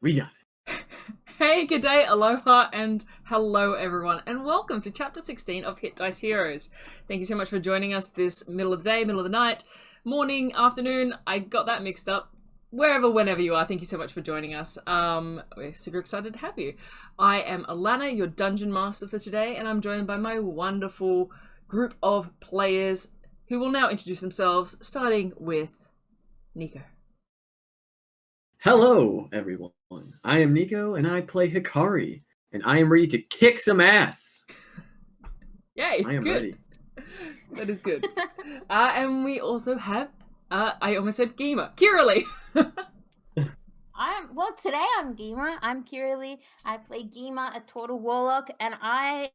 We got Hey, good day, aloha, and hello everyone, and welcome to Chapter 16 of Hit Dice Heroes. Thank you so much for joining us this middle of the day, middle of the night, morning, afternoon, I got that mixed up. Wherever, whenever you are, thank you so much for joining us. We're super excited to have you. I am Alana, your Dungeon Master for today, and I'm joined by my wonderful group of players who will now introduce themselves, starting with Nico. Hello, everyone. I am Nico, and I play Hikari, and I am ready to kick some ass. Yay, I am good. ready. That is good. And we also have, I almost said Geema, Kiralee. Today I'm Geema. I'm Kiralee. I play Geema, a total warlock, and I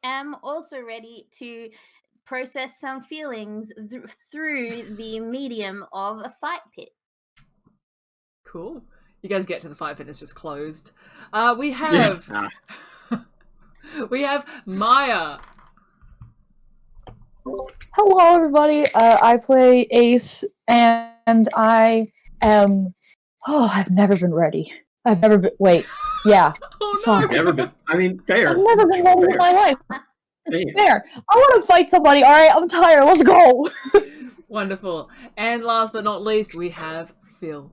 am also ready to process some feelings through the medium of a fight pit. Cool. You guys get to the fight pit, it's just closed. We have we have Maya. Hello, everybody. I play Ace, and I am. Oh, I've never been ready. I've never been. Wait, yeah. Oh no! Fuck. Never been. I mean, fair. I've never been ready in my life. Fair. Fair. I want to fight somebody. All right, I'm tired. Let's go. Wonderful. And last but not least, we have Phil.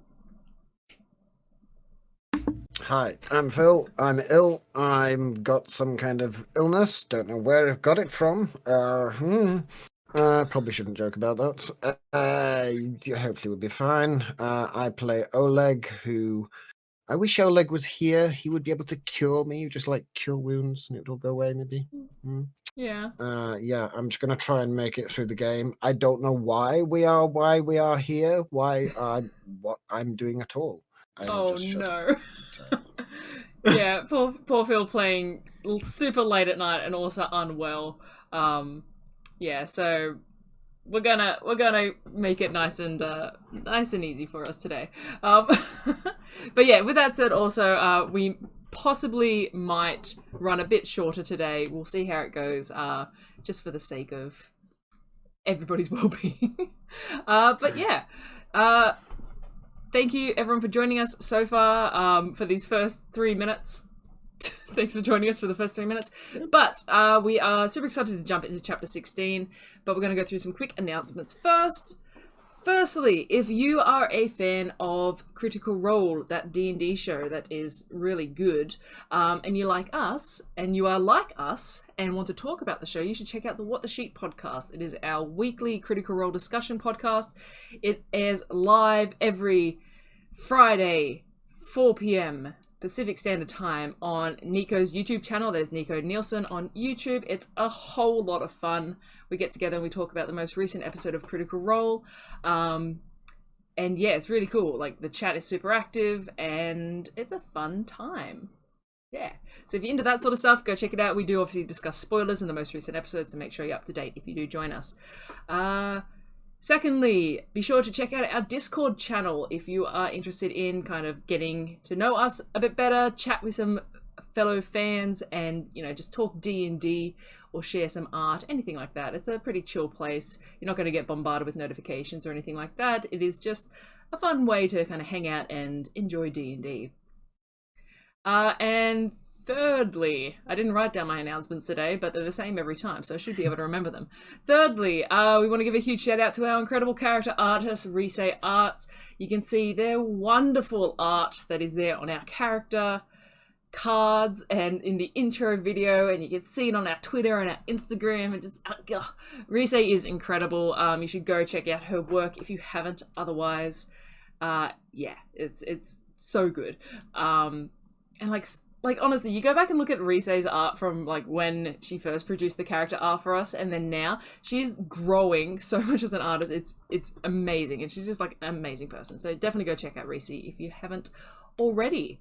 Hi, I'm Phil. I'm ill. I've got some kind of illness. Don't know where I've got it from. Probably shouldn't joke about that. Hopefully we'll be fine. I play Oleg, who... I wish Oleg was here. He would be able to cure me, just like cure wounds, and it will go away, maybe. Yeah. Yeah, I'm just gonna try and make it through the game. I don't know why we are here, what I'm doing at all. Oh no. Yeah, poor Phil playing super late at night and also unwell. Yeah, so we're gonna make it nice and easy for us today. But yeah, with that said, also we possibly might run a bit shorter today. We'll see how it goes, just for the sake of everybody's well-being. But yeah, thank you everyone for joining us so far for these first 3 minutes. Thanks for joining us for the first 3 minutes. But we are super excited to jump into Chapter 16, but we're going to go through some quick announcements first. Firstly, if you are a fan of Critical Role, that D&D show that is really good, and you like us, and you are like us, and want to talk about the show, you should check out the What the Sheet podcast. It is our weekly Critical Role discussion podcast. It airs live every Friday, 4 p.m. Pacific Standard Time on Nico's YouTube channel. That is Nico Nielsen on YouTube. It's a whole lot of fun. We get together and we talk about the most recent episode of Critical Role. And yeah, it's really cool. Like, the chat is super active and it's a fun time. Yeah. So if you're into that sort of stuff, go check it out. We do obviously discuss spoilers in the most recent episodes, so make sure you're up to date if you do join us. Secondly, be sure to check out our Discord channel if you are interested in kind of getting to know us a bit better, chat with some fellow fans, and, you know, just talk D&D or share some art, anything like that. It's a pretty chill place. You're not going to get bombarded with notifications or anything like that. It is just a fun way to kind of hang out and enjoy D&D. And thirdly, I didn't write down my announcements today, but they're the same every time, so I should be able to remember them. Thirdly, we want to give a huge shout out to our incredible character artist, Rise Arts. You can see their wonderful art that is there on our character cards and in the intro video, and you can see it on our Twitter and our Instagram, and just Rise is incredible. You should go check out her work if you haven't otherwise. Yeah, it's so good. And like honestly, you go back and look at Rise's art from like when she first produced the character art for us, and then now she's growing so much as an artist. It's amazing, and she's just like an amazing person. So definitely go check out Rise if you haven't already.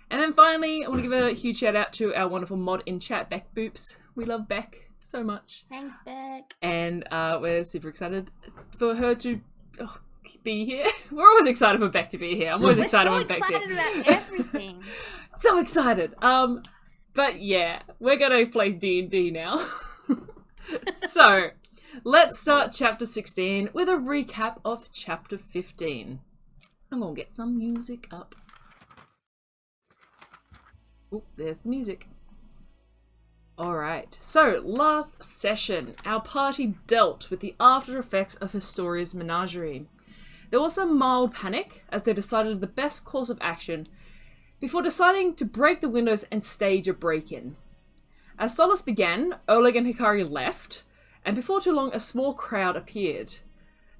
And then finally, I want to give a huge shout out to our wonderful mod in chat, Beck Boops. We love Beck so much. Thanks, Beck. And we're super excited for her to be here. We're always excited for Beck to be here. I'm always excited when Beck's here. We're so excited about everything. So excited. But yeah, we're gonna play D&D now. So let's start Chapter 16 with a recap of Chapter 15. I'm gonna get some music up. Oop, there's the music. Alright, so last session, our party dealt with the after effects of Historia's menagerie. There was some mild panic as they decided the best course of action before deciding to break the windows and stage a break-in. As Solace began, Oleg and Hikari left, and before too long a small crowd appeared.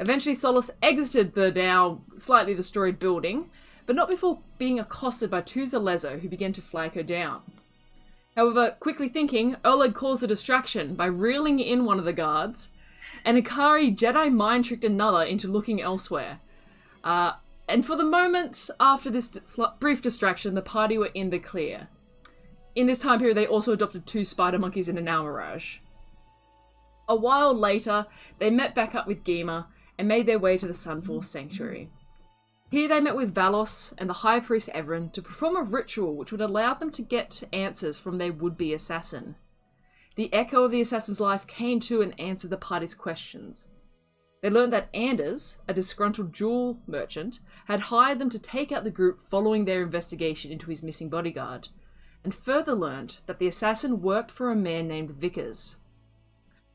Eventually Solace exited the now slightly destroyed building, but not before being accosted by two Zalezo who began to flag her down. However, quickly thinking, Oleg caused a distraction by reeling in one of the guards, and Hikari Jedi mind-tricked another into looking elsewhere. And for the moment, after this brief distraction, the party were in the clear. In this time period, they also adopted two spider monkeys in an Almirage. A while later, they met back up with Geema and made their way to the Sunfall Sanctuary. Here they met with Valos and the High Priest Everin to perform a ritual which would allow them to get answers from their would-be assassin. The echo of the assassin's life came to and answered the party's questions. They learned that Anders, a disgruntled jewel merchant, had hired them to take out the group following their investigation into his missing bodyguard, and further learned that the assassin worked for a man named Vickers.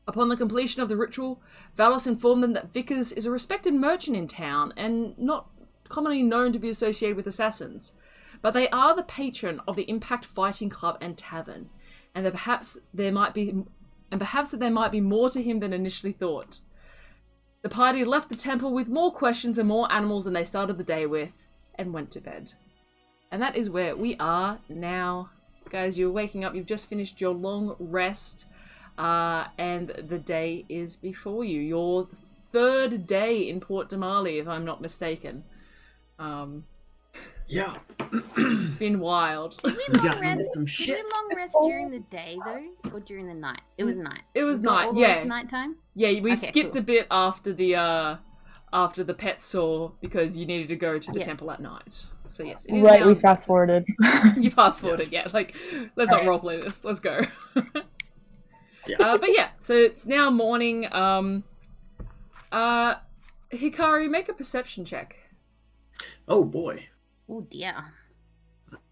Upon the completion of the ritual, Valos informed them that Vickers is a respected merchant in town and not commonly known to be associated with assassins, but they are the patron of the Impact Fighting Club and Tavern, and that perhaps there might be more to him than initially thought. The party left the temple with more questions and more animals than they started the day with, and went to bed. And that is where we are now. Guys, you're waking up, you've just finished your long rest, and the day is before you. Your third day in Port Damali, if I'm not mistaken. Yeah. It's been wild. Did we long got rest? some Did shit. we long rest during the day though, or during the night? It was night. It was We got night, all the way yeah. to nighttime. Yeah, we Okay, skipped cool. a bit after the pet saw because you needed to go to the Yeah. temple at night. So yes, it is Right, now. we fast forwarded. You fast forwarded, Yes. yeah. Like, let's not roleplay this. Let's go. Yeah. But yeah, so it's now morning. Hikari, make a perception check. Oh boy. Oh dear.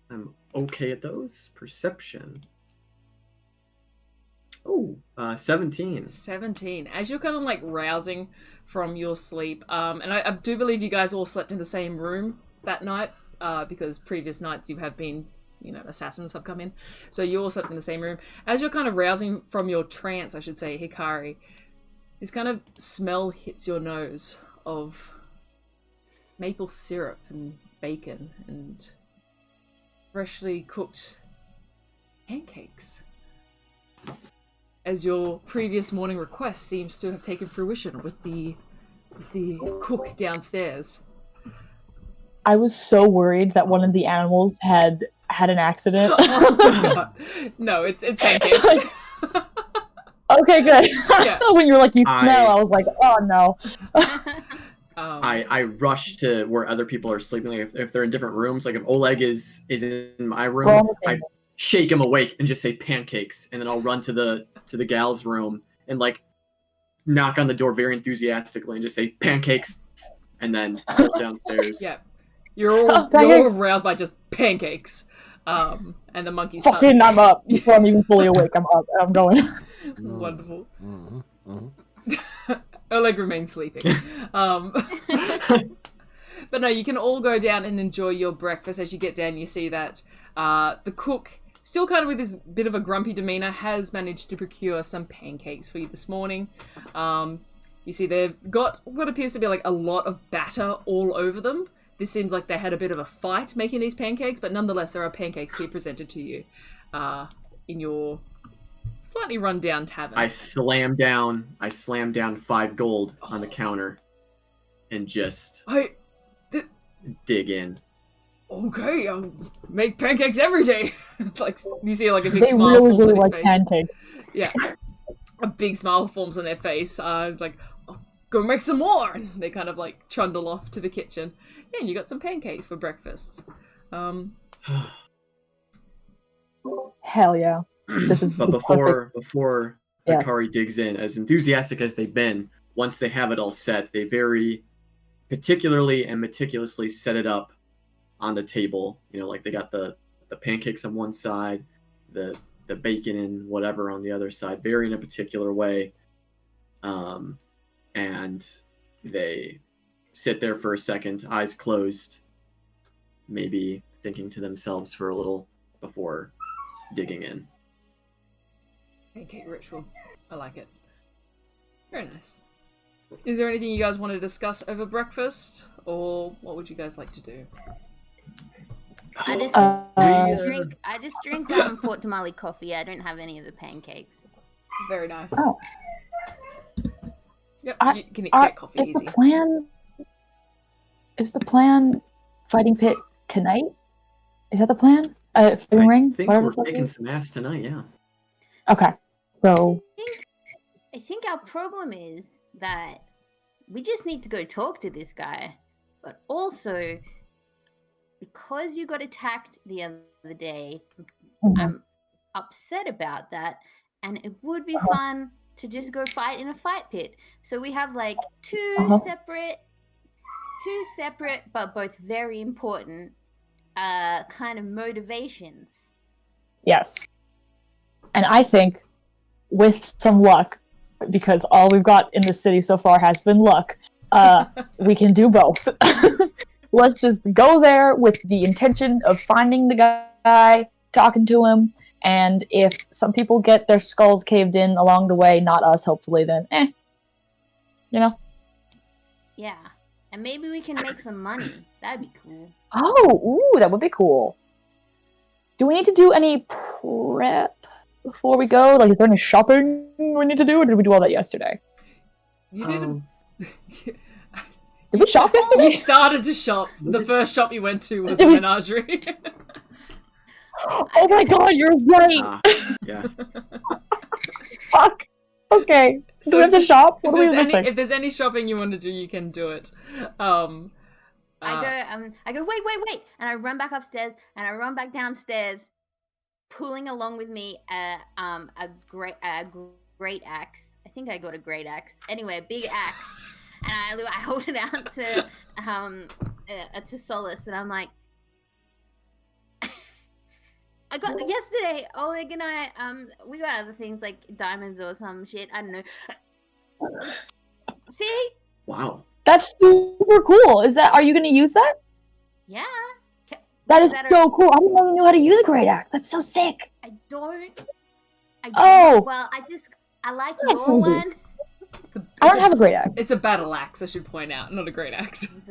I'm okay at those. Perception. Oh, 17. 17. As you're kind of like rousing from your sleep, and I do believe you guys all slept in the same room that night, because previous nights you have been, assassins have come in. So you all slept in the same room. As you're kind of rousing from your trance, I should say, Hikari, this kind of smell hits your nose of maple syrup and bacon and freshly cooked pancakes. As your previous morning request seems to have taken fruition with the cook downstairs. I was so worried that one of the animals had an accident. No, it's pancakes. Okay, good. Yeah. When you were like, you I- smell, I was like, oh no. I rush to where other people are sleeping. Like if they're in different rooms, like if Oleg is in my We're all in room, the same I shake him awake and just say pancakes, and then I'll run to the gal's room and like knock on the door very enthusiastically and just say pancakes, and then go downstairs. Yeah. You're all Pancakes. roused by just pancakes. And the monkeys start. Fucking, I'm up. Before I'm even fully awake, I'm up. I'm going. Wonderful. Mhm, mhm. Oleg remains sleeping. But no, you can all go down and enjoy your breakfast. As you get down, you see that the cook, still kind of with this bit of a grumpy demeanor, has managed to procure some pancakes for you this morning. You see they've got what appears to be like a lot of batter all over them. This seems like they had a bit of a fight making these pancakes, but nonetheless, there are pancakes here presented to you in your slightly run-down tavern. I slam down 5 gold on the counter and just dig in. Okay, I'll make pancakes every day. Like you see, like a big They smile really, forms really on his like face. pancakes. Yeah, a big smile forms on their face. It's like, oh, go make some more. And they kind of like trundle off to the kitchen. Yeah, and you got some pancakes for breakfast. Hell yeah. This is But the perfect. before Yeah. Hikari digs in, as enthusiastic as they've been, once they have it all set, they very particularly and meticulously set it up on the table. Like they got the the pancakes on one side, the bacon and whatever on the other side, very in a particular way. And they sit there for a second, eyes closed, maybe thinking to themselves for a little before digging in. Pancake ritual. I like it. Very nice. Is there anything you guys want to discuss over breakfast, or what would you guys like to do? I just drink Port Damali coffee. I don't have any of the pancakes. Very nice. Oh. Yep, you can get coffee easy. Is the plan fighting pit tonight? Is that the plan? Fighting ring? I think Whatever we're making some ass tonight, yeah. Okay. So I think our problem is that we just need to go talk to this guy. But also, because you got attacked the other day, I'm upset about that. And it would be fun to just go fight in a fight pit. So we have like two separate but both very important kind of motivations. yes. And I think with some luck, because all we've got in the city so far has been luck, we can do both. Let's just go there with the intention of finding the guy, talking to him, and if some people get their skulls caved in along the way, not us, hopefully, then you know? Yeah. And maybe we can make some money. That'd be cool. Oh, ooh, that would be cool. Do we need to do any prep before we go? Like, is there any shopping we need to do, or did we do all that yesterday? You didn't. Did we shop yesterday? You started to shop. The first shop you went to was a menagerie. Oh my god, you're right! Yeah. Fuck! Okay. So do we have to shop? What are we if missing? there's any shopping you want to do, you can do it. I go, wait, and I run back upstairs, and I run back downstairs, pulling along with me a great axe. I think I got a great axe. Anyway, a big axe, and I hold it out to Solace, and I'm like, I got yesterday. Oleg and I we got other things like diamonds or some shit. I don't know. See? Wow. That's super cool. Are you gonna use that? Yeah. That is so cool. I didn't know you knew how to use a great axe. That's so sick. I don't. Oh. Well, I like your one. I don't have a great axe. It's a battle axe, I should point out, not a great axe. It's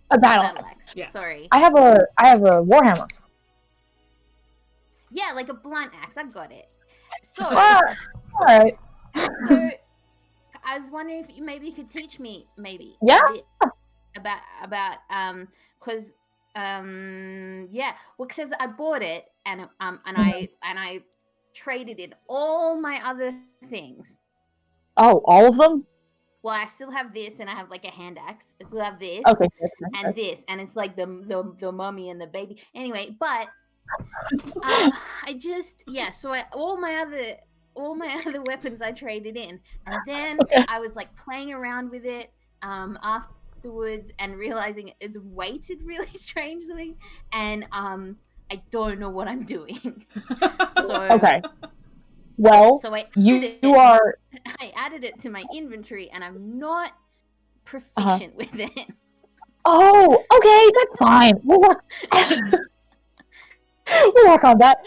a battle axe. Yeah. Sorry. I have a warhammer. Yeah, like a blunt axe. I got it. So. All right. So, I was wondering if maybe you could teach me Yeah. a bit about because yeah, well, because I bought it and I traded in all my other things. Oh, all of them? Well, I still have this, and I have like a hand axe. I still have this, okay. And this, and it's like the mummy and the baby. Anyway, but I just so all my other weapons I traded in, and then I was like playing around with it afterwards and realizing it's weighted really strangely, and I don't know what I'm doing. Okay. Well, so I added it to my inventory, and I'm not proficient with it. Oh, okay, that's fine. We'll work on that.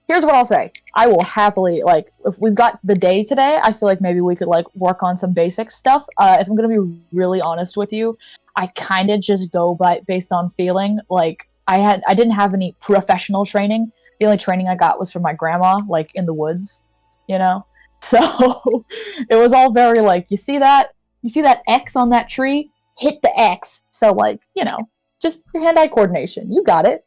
Here's what I'll say. I will happily, like, if we've got the day today, I feel like maybe we could, like, work on some basic stuff. If I'm gonna be really honest with you, I kind of just go based on feeling. Like, I didn't have any professional training. The only training I got was from my grandma, like, in the woods, you know? So, it was all very, like, you see that X on that tree? Hit the X. So, like, you know, just hand-eye coordination. You got it.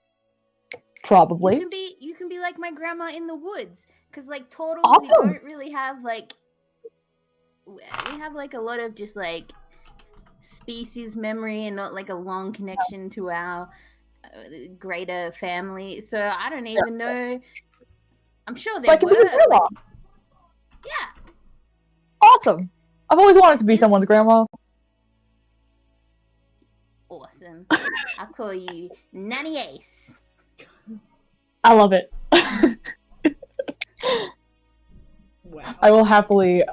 Probably. You can be like my grandma in the woods, because like totally awesome. We don't really have like we have like a lot of just like species memory and not like a long connection to our greater family. So I don't even know. I'm sure there were. Yeah. Awesome. I've always wanted to be someone's grandma. Awesome. I'll call you Nanny Ace. I love it. Wow. I will happily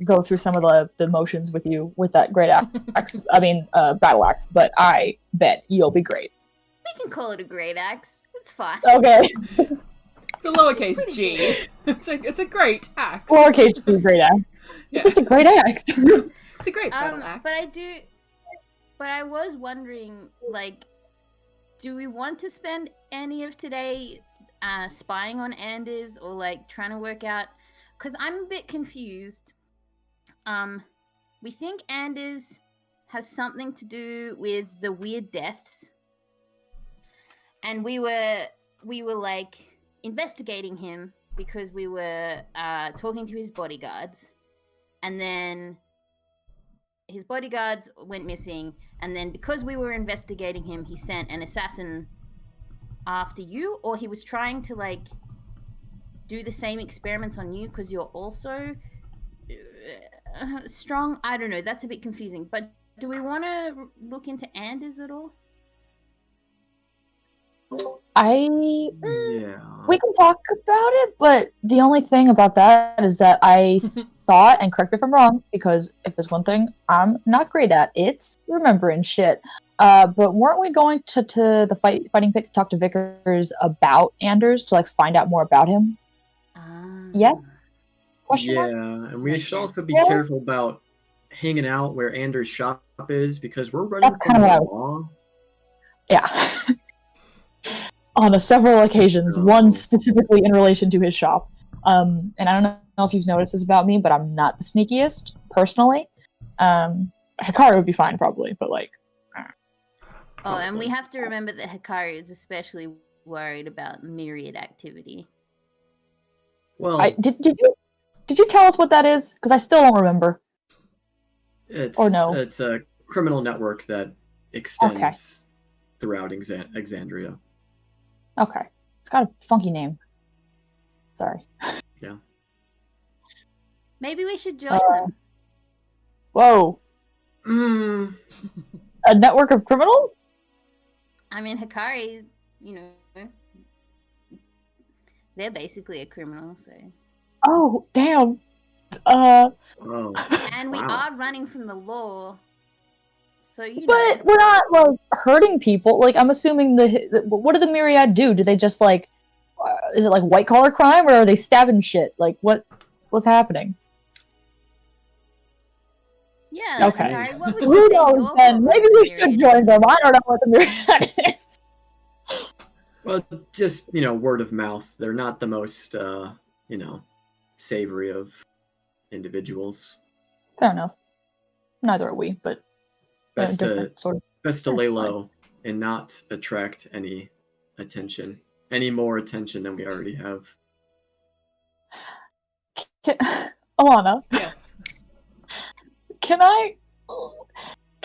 go through some of the motions with you with that great axe. Battle axe. But I bet you'll be great. We can call it a great axe. It's fine. Okay. It's a lowercase g. It's a great axe. Lowercase g, great axe. Yeah. It's a great axe. It's a great battle axe. But I was wondering, like, do we want to spend any of today spying on Anders or like trying to work out? Because I'm a bit confused. We think Anders has something to do with the weird deaths, and we were like investigating him because we were talking to his bodyguards, and then his bodyguards went missing, and then because we were investigating him, he sent an assassin after you, or he was trying to like do the same experiments on you because you're also strong. I don't know, that's a bit confusing, but do we want to look into Anders at all? Yeah. We can talk about it, but the only thing about that is that I thought, and correct me if I'm wrong, because if there's one thing I'm not great at, it's remembering shit. But weren't we going to the fighting pit to talk to Vickers about Anders to like find out more about him? Yes? Question mark? And we should also be Yeah. careful about hanging out where Anders' shop is because we're running That's from kinda the what law. Yeah. On several occasions, one specifically in relation to his shop. And I don't know if you've noticed this about me, but I'm not the sneakiest, personally. Hikari would be fine, probably, but like... Oh, and we have to remember that Hikari is especially worried about myriad activity. Well, Did you tell us what that is? Because I still don't remember. it's or no? It's a criminal network that extends throughout Exandria. Okay. It's got a funky name. Sorry. Yeah. Maybe we should join them. Whoa. Mm. A network of criminals? I mean, Hikari, you know, they're basically a criminal, so... Oh, damn. Oh, And we wow. are running from the law, so you know... But we're not, like, hurting people. Like, I'm assuming what do the Myriad do? Do they just, like... is it, like, white-collar crime, or are they stabbing shit? Like, what's happening? Yeah, Okay. Hikari, what would Who you say knows, your then? favorite Maybe we should Myriad join them. I don't know what the Myriad is. Well, just, word of mouth. They're not the most, savory of individuals. I don't know. Neither are we, but... Best different sort of... to That's lay fine. low and not attract any attention. Any more attention than we already have. Alana, Yes. can I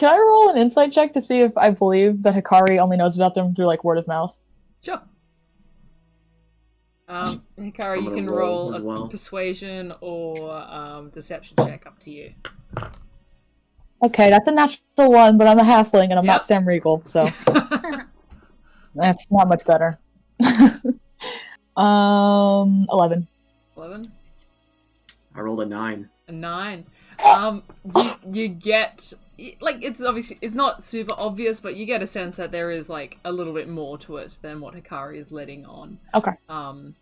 roll an insight check to see if I believe that Hikari only knows about them through, like, word of mouth? Sure. Hikari, I'm you gonna can roll roll as a well. persuasion or deception check, up to you. Okay, that's a natural one, but I'm a halfling and I'm Yep. not Sam Riegel, so that's not much better. 11. 11? I rolled a 9. A 9. You get, like, it's not super obvious, but you get a sense that there is, like, a little bit more to it than what Hikari is letting on. Okay. I'm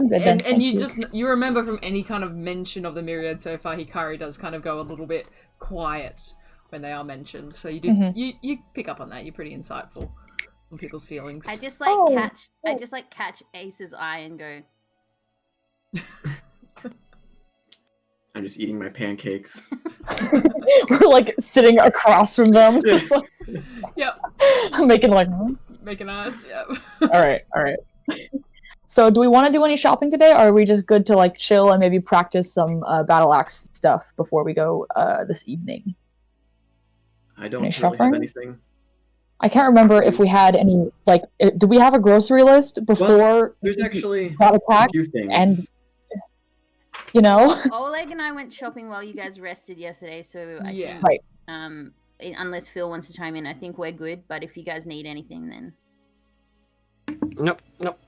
good then. And Thank you remember from any kind of mention of the Myriad so far, Hikari does kind of go a little bit quiet when they are mentioned. So you do you pick up on that. You're pretty insightful on people's feelings. I just like catch Ace's eye and go, I'm just eating my pancakes. We're, like, sitting across from them. Just, like, Yep. making, like... Making eyes, yep. Alright. So, do we want to do any shopping today, or are we just good to, like, chill and maybe practice some battle axe stuff before we go this evening? I don't Any really shopping? have anything. I can't remember if we had any, like, do we have a grocery list before There's actually got a attacked? few things. And, you know? Oleg and I went shopping while you guys rested yesterday, so I think, Right. Unless Phil wants to chime in, I think we're good, but if you guys need anything, then... Nope.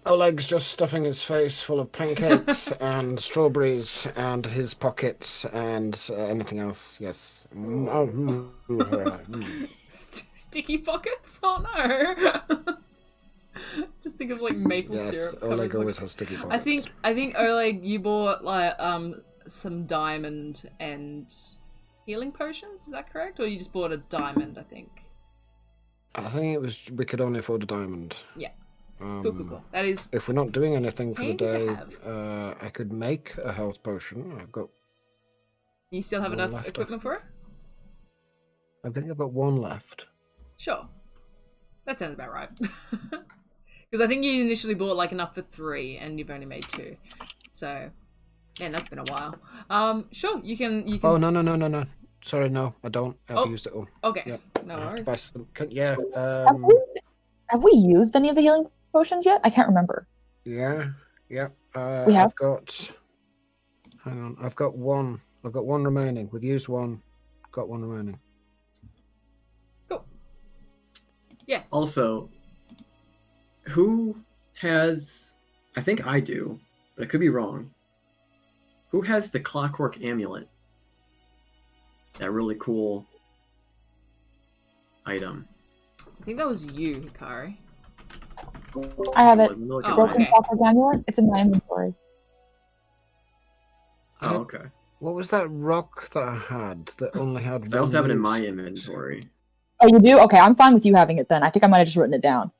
Oleg's just stuffing his face full of pancakes and strawberries and his pockets and anything else. Yes. Sticky pockets? Oh no! Just think of like maple syrup. Oleg always has sticky pockets. I think Oleg, you bought like some diamond and healing potions. Is that correct? Or you just bought a diamond? I think. I think it was we could only afford a diamond. Yeah. Cool. That is. If we're not doing anything for the handy to day, have. I could make a health potion. I've got. You still have one enough left, equipment for it? I think I've got one left. Sure. That sounds about right. Because I think you initially bought like enough for 3, and you've only made 2. So, man, that's been a while. Sure, you can. Oh no! Sorry, no, I don't. I've used it all. Okay. Yep. No worries. Yeah. Have we used any of the healing potions yet? I can't remember. Yeah. We have? I've got. Hang on. I've got one. I've got one remaining. We've used one. Got one remaining. Cool. Yeah. Also, who has? I think I do, but I could be wrong. Who has the Clockwork Amulet? That really cool item. I think that was you, Hikari. I have it. Look Oh, at Broken mine. okay. Clockwork Amulet. It's in my inventory. Oh, okay. What was that rock that I had that only had? 'Cause I also have it in my use? inventory. Oh, you do? Okay, I'm fine with you having it then. I think I might have just written it down.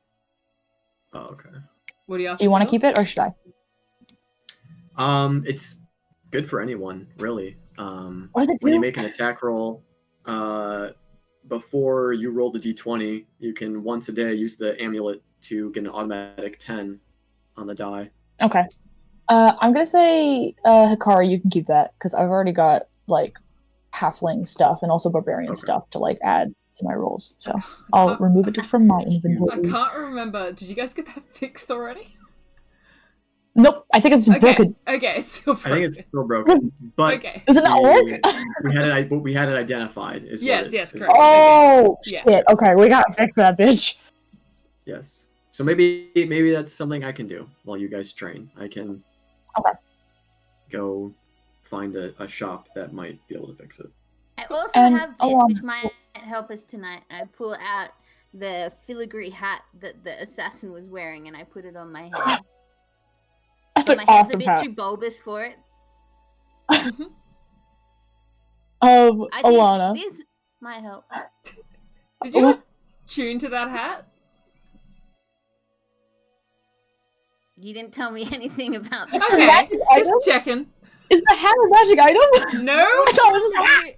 Oh, okay. What do you have? Do you want to keep it or should I? It's good for anyone, really. What does it When you do? make an attack roll, before you roll the d20, you can once a day use the amulet to get an automatic 10 on the die. Okay. I'm gonna say, Hikari, you can keep that because I've already got like halfling stuff and also barbarian Okay. stuff to like add to my rolls. So I'll remove it from my I inventory. can't remember. Did you guys get that fixed already? Nope, I think it's broken. Okay, it's still broken. I think it's still broken, but Okay. Does it not work? we had it identified. Is Yes, what yes, is correct. what- Oh Yeah. shit! Okay, we gotta fix that bitch. Yes. So maybe that's something I can do while you guys train. I can Okay. go find a shop that might be able to fix it. I also And have this, along- which might help us tonight. I pull out the filigree hat that the assassin was wearing, and I put it on my head. That's But an my head's a awesome bit hat. too bulbous for it. I think Alana. this might help. Did you tune to that hat? You didn't tell me anything about Okay, that. Magic just item? checking. Is the hat a magic item? No? I thought it was a hat.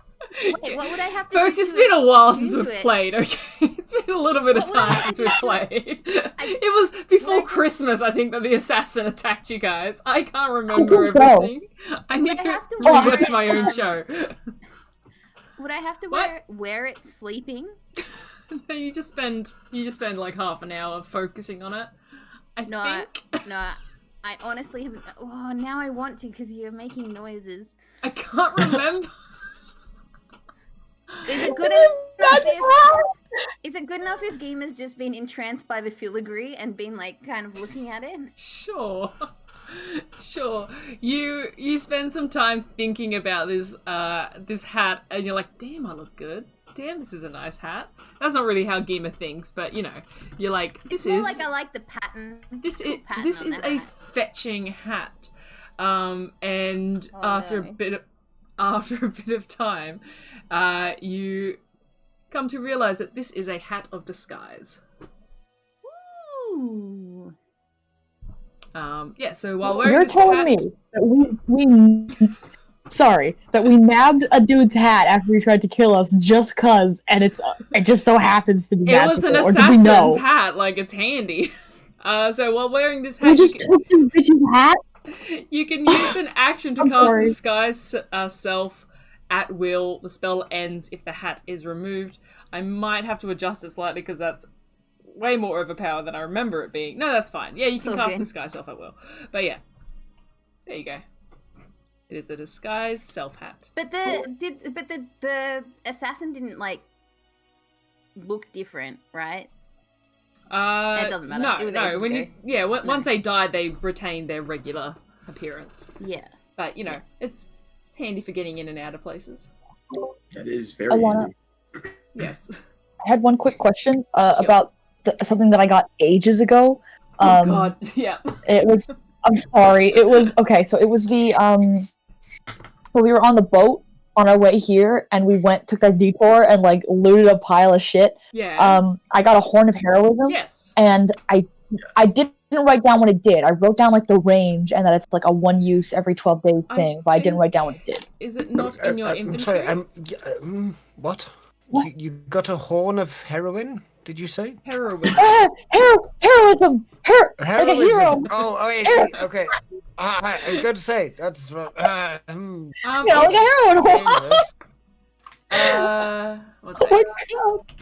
Wait, what would I have to Folks, do it's to been a while since tune we've to it? played, okay? It's been a little bit of What would I time have since to we've do to played. It was before Would I- Christmas, I think, that the assassin attacked you guys. I can't remember think so. everything. I need I to have to wear rewatch it, my own um, show. Would I have to What? wear it sleeping? No, you just spend like half an hour focusing on it. I No, think. No, I honestly haven't. Oh, now I want to because you're making noises. I can't remember. Is it good Is it enough magic if, hat? is it good enough if Geema's just been entranced by the filigree and been like kind of looking at it? Sure. Sure. You spend some time thinking about this this hat and you're like, damn, I look good. Damn, this is a nice hat. That's not really how Geema thinks, but you know, you're like, this More is like I like the pattern. this cool is pattern this on is the a hat. fetching hat. And Oh, after really? a bit of time, you come to realize that this is a hat of disguise. Ooh. Yeah, so while wearing You're this telling hat, me that that we nabbed a dude's hat after he tried to kill us just cause, and it just so happens to be it magical. was an or did we know? assassin's hat, like it's handy. So while wearing this We hat, just took this bitch's hat. you can use an action to I'm cast sorry. disguise self at will. The spell ends if the hat is removed. I might have to adjust it slightly because that's way more overpowered than I remember it being. No, that's fine. Yeah, you can It's cast okay. disguise self at will. But yeah, there you go. It is a disguise self hat. But the assassin didn't like look different, right? It doesn't matter. No, It was no. ages When ago. you, once they died, they retained their regular appearance. Yeah. But it's handy for getting in and out of places. That is very wanna- handy. Yes. I had one quick question Sure. about something that I got ages ago. Oh God. Yeah. It was. I'm sorry. It was okay. So it was the Well, we were on the boat on our way here, and we took that detour and like looted a pile of shit. Yeah. I got a Horn of Heroism, Yes. and I didn't write down what it did. I wrote down like the range and that it's like a one use every 12 days thing, but I didn't write down what it did. Is it not in your I'm inventory? sorry. What? What? You got a horn of heroin? Did you say? Heroism. Heroism, like a hero. Heroism. Oh, I see. Okay. I was going to say that's Like a heroin. dangerous. One Oh my sec. god.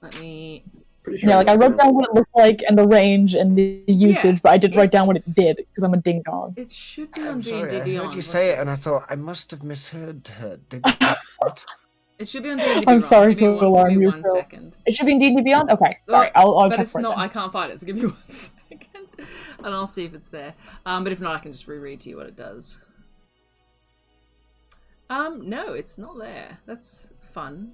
Let me. Pretty sure Yeah, like I wrote that's down what it looked like and the range and the usage, but I didn't write down what it did because I'm a ding dong. It should be on I'm D&D sorry. I Beyond. heard you one say it, sec. and I thought I must have misheard her. Did what? It should be on D&D Beyond. I'm sorry Give me to alarm give me you, one Phil. second. It should be in D&D Beyond? Okay, sorry. Well, I'll but check it's for it not. then. I can't find it. So give me 1 second, and I'll see if it's there. But if not, I can just reread to you what it does. No, it's not there. That's fun.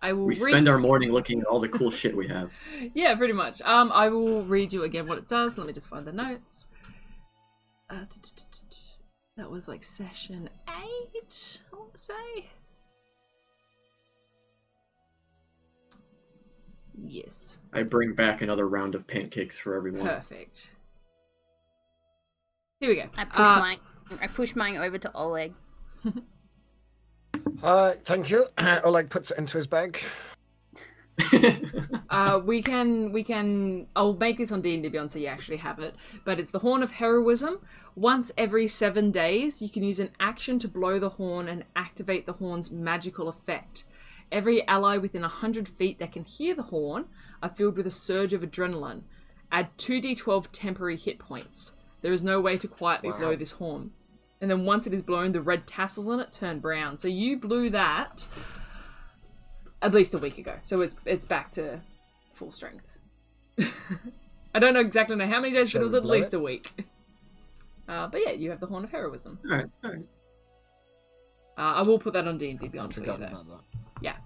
I will. We spend our morning looking at all the cool shit we have. Yeah, pretty much. I will read you again what it does. Let me just find the notes. That was like session 8, I want to say. Yes. I bring back another round of pancakes for everyone. Perfect. Here we go. I push mine over to Oleg. Thank you. Oleg puts it into his bag. We can. I'll make this on D&D Beyond so you actually have it. But it's the Horn of Heroism. Once every 7 days, you can use an action to blow the horn and activate the horn's magical effect. Every ally within 100 feet that can hear the horn are filled with a surge of adrenaline. Add 2d12 temporary hit points. There is no way to quietly blow this horn. And then once it is blown, the red tassels on it turn brown. So you blew that at least a week ago. So it's back to full strength. I don't exactly know how many days, but it was at least a week. But yeah, you have the Horn of Heroism. Alright. I will put that on D&D Beyond I'd for you, forgotten though. about that. Yeah.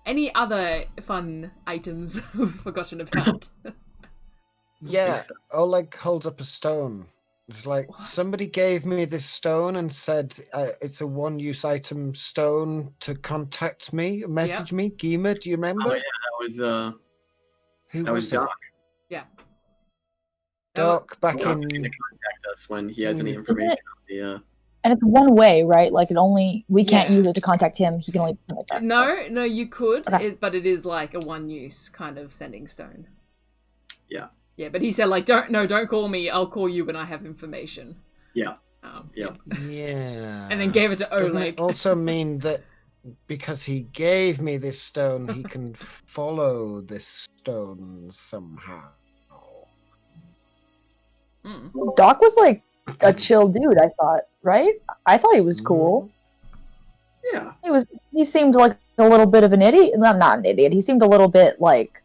Any other fun items we've forgotten about? Yeah, so. Oleg holds up a stone. It's like, somebody gave me this stone and said it's a one-use item stone to contact me, message me. Geema, do you remember? Oh yeah, Who that was it? Doc. Yeah. Doc, back Doc's in... gonna contact us when he has any information on the And it's one way, right? Like we can't Yeah. use it to contact him. He can only contact us. No, you could, Okay. but it is like a one-use kind of sending stone. Yeah. Yeah, but he said like, don't call me. I'll call you when I have information. Yeah. Yeah. Yeah. And then gave it to Doesn't Oleg. it also mean that because he gave me this stone, he can follow this stone somehow? Mm. Doc was like a chill dude, I thought, right? I thought he was cool. Yeah. He seemed like a little bit of an idiot. Not an idiot. He seemed a little bit like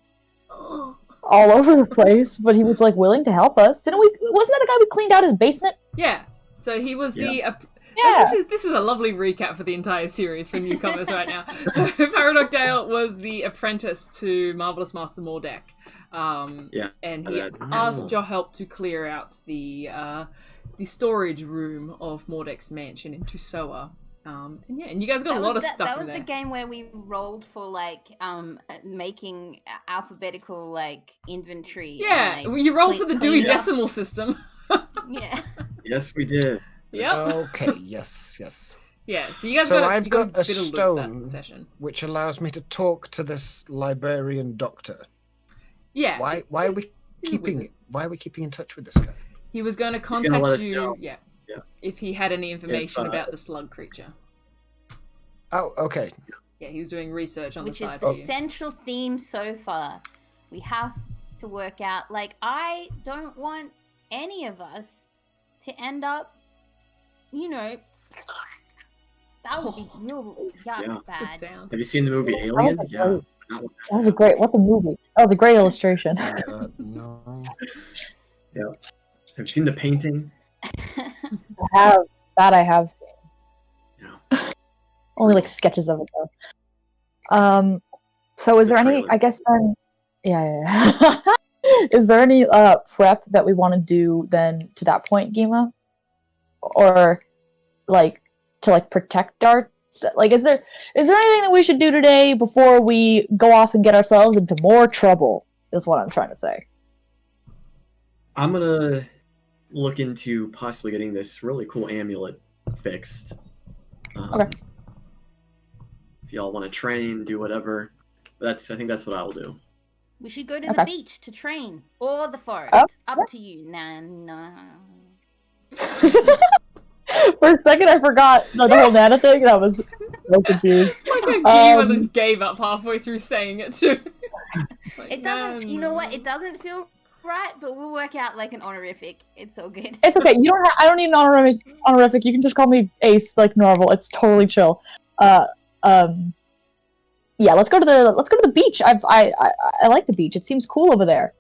all over the place, but he was like willing to help us. Wasn't that the guy we cleaned out his basement? Yeah. So he was the. Yeah. This is a lovely recap for the entire series for newcomers right now. So Paradox Dale was the apprentice to Marvelous Master Mordek. And he asked your help to clear out the storage room of Mordek's mansion in Tusoa. And you guys got a lot of stuff That in was there. the game where we rolled for like making alphabetical like inventory. Yeah, and, like, you rolled for the Dewey cleaned up. Decimal System. Yeah. Yes, we did. Yep. Okay, yes. Yeah, so you guys So got I've you got got a bit of loot stone. that session. Which allows me to talk to this librarian doctor. Yeah. Why are we he's a keeping wizard. it? Why are we keeping in touch with this guy? He was going to gonna let contact us you. know. Yeah. Yeah. If he had any information If, about the slug creature. Oh, okay. Yeah, he was doing research on Which the is side the for you. central theme so far. We have to work out. Like, I don't want any of us to end up, that would be real Yeah. bad. Good sound. Have you seen the movie Alien? Yeah. not That was a great. What a movie! That was a great illustration. No. Yeah. Have you seen the painting? I have seen. Yeah. Only like sketches of it though. So is The there any? trailer. I guess then. Yeah. Is there any prep that we want to do then to that point, Geema? Or like to like protect our like is there anything that we should do today before we go off and get ourselves into more trouble? Is what I'm trying to say. I'm gonna look into possibly getting this really cool amulet fixed. Okay. If y'all want to train, do whatever. I think that's what I'll do. We should go to Okay. the beach to train or the forest. Oh, Up yeah. to you. Nah. For a second, I forgot the whole Nana thing. That was so confused. Like a Geema Um, just gave up halfway through saying it too. Like, It doesn't. You know what? no. It doesn't feel right, but we'll work out like an honorific. It's all good. It's okay. You don't. I don't need an honorific. You can just call me Ace like normal. It's totally chill. Yeah. Let's go to the beach. I like the beach. It seems cool over there.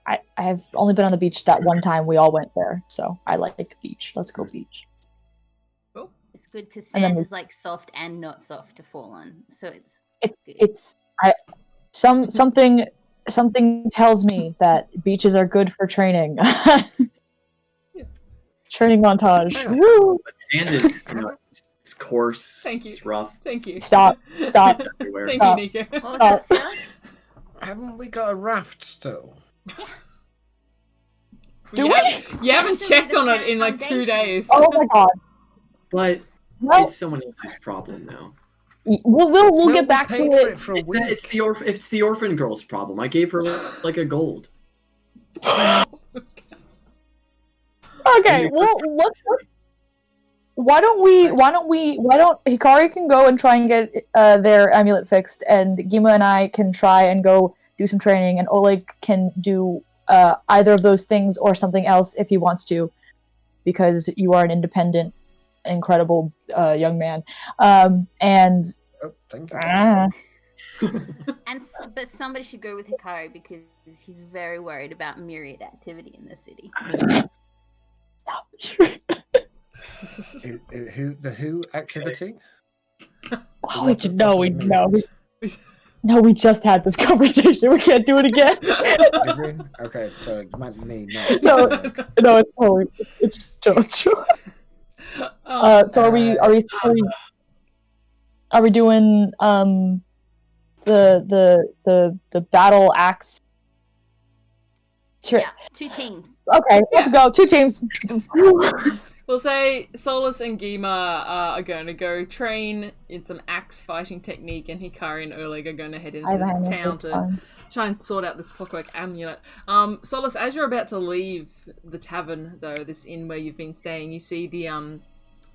I have only been on the beach that one time we all went there, so I like the beach. Let's go beach. It's good because And then sand we- is like soft and not soft to fall on, so it's good. It's something tells me that beaches are good for training. Training montage. Yeah. Woo! But sand is, it's coarse. Thank you. It's rough. Thank you. Stop. Stop. It's everywhere. Thank Stop. you, Nico. What was Oh. that, Phil? Haven't we got a raft still? Do You we? haven't- You haven't Actually, checked the on it in like 2 foundation. days. Oh my god. But No. it's someone else's problem now. We'll No, get we back to paid for it. for a It's week. it's the orphan girl's problem. I gave her like a gold. Okay, well, why don't Hikari can go and try and get their amulet fixed, and Geema and I can try and go do some training, and Oleg can do either of those things or something else if he wants to, because you are an independent, incredible young man. And Oh, thank you. But somebody should go with Hikari because he's very worried about myriad activity in the city. stop. Who activity? Oh, no, we just had this conversation. We can't do it again. Did we? Okay, so it might be me. No, no, it's totally, it's true. So are we doing the battle axe? Yeah, 2 teams. Okay, Yeah. let's go. 2 teams. We'll say Solace and Geema are going to go train in some axe fighting technique, and Hikari and Oleg are going to head into the town to try and sort out this Clockwork Amulet. Solace, as you're about to leave the tavern, though, this inn where you've been staying, you see the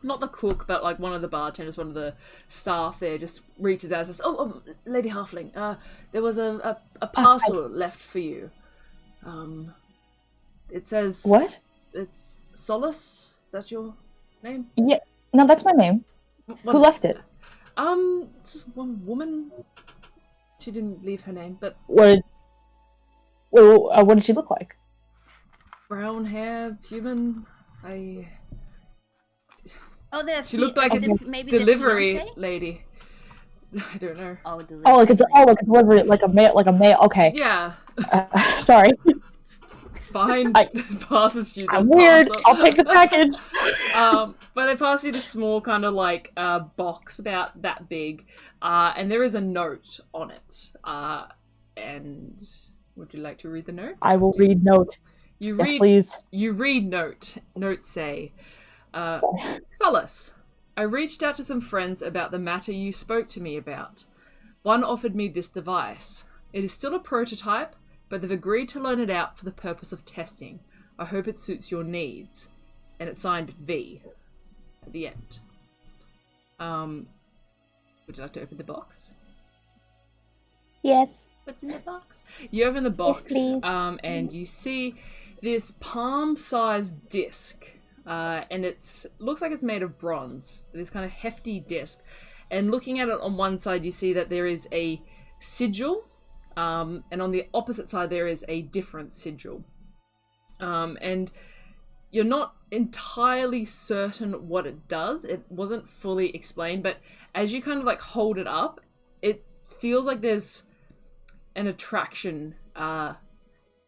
not the cook, but like one of the bartenders, one of the staff there, just reaches out and says, "Oh, Lady Halfling, there was a parcel left for you. It says What? It's Solace. Is that your name? Yeah, no, that's my name. What- Who left it? It's just one woman. She didn't leave her name, but What did she look like? brown hair, human. Oh, She looked like a maybe the delivery fiancé? lady. I don't know. Oh, delivery. Oh, like a delivery, like a male. Okay, Yeah, sorry, it's fine. I- Passes you. the I'm weird. parcel. I'll take the package. But they pass you this small kind of like box about that big, and there is a note on it. And would you like to read the note? I will read note. You Yes, read. please. You read note. Notes say, Sorry. Solace, I reached out to some friends about the matter you spoke to me about. One offered me this device. It is still a prototype, but they've agreed to loan it out for the purpose of testing. I hope it suits your needs. And it's signed V at the end. Would you like to open the box? Yes. What's in the box? You open the box, please. and you see this palm-sized disc, and looks like it's made of bronze. This kind of hefty disc, And looking at it on one side, you see that there is a sigil, and on the opposite side there is a different sigil. And you're not entirely certain what it does. It wasn't fully explained, but as you kind of like hold it up, it feels like there's an attraction, and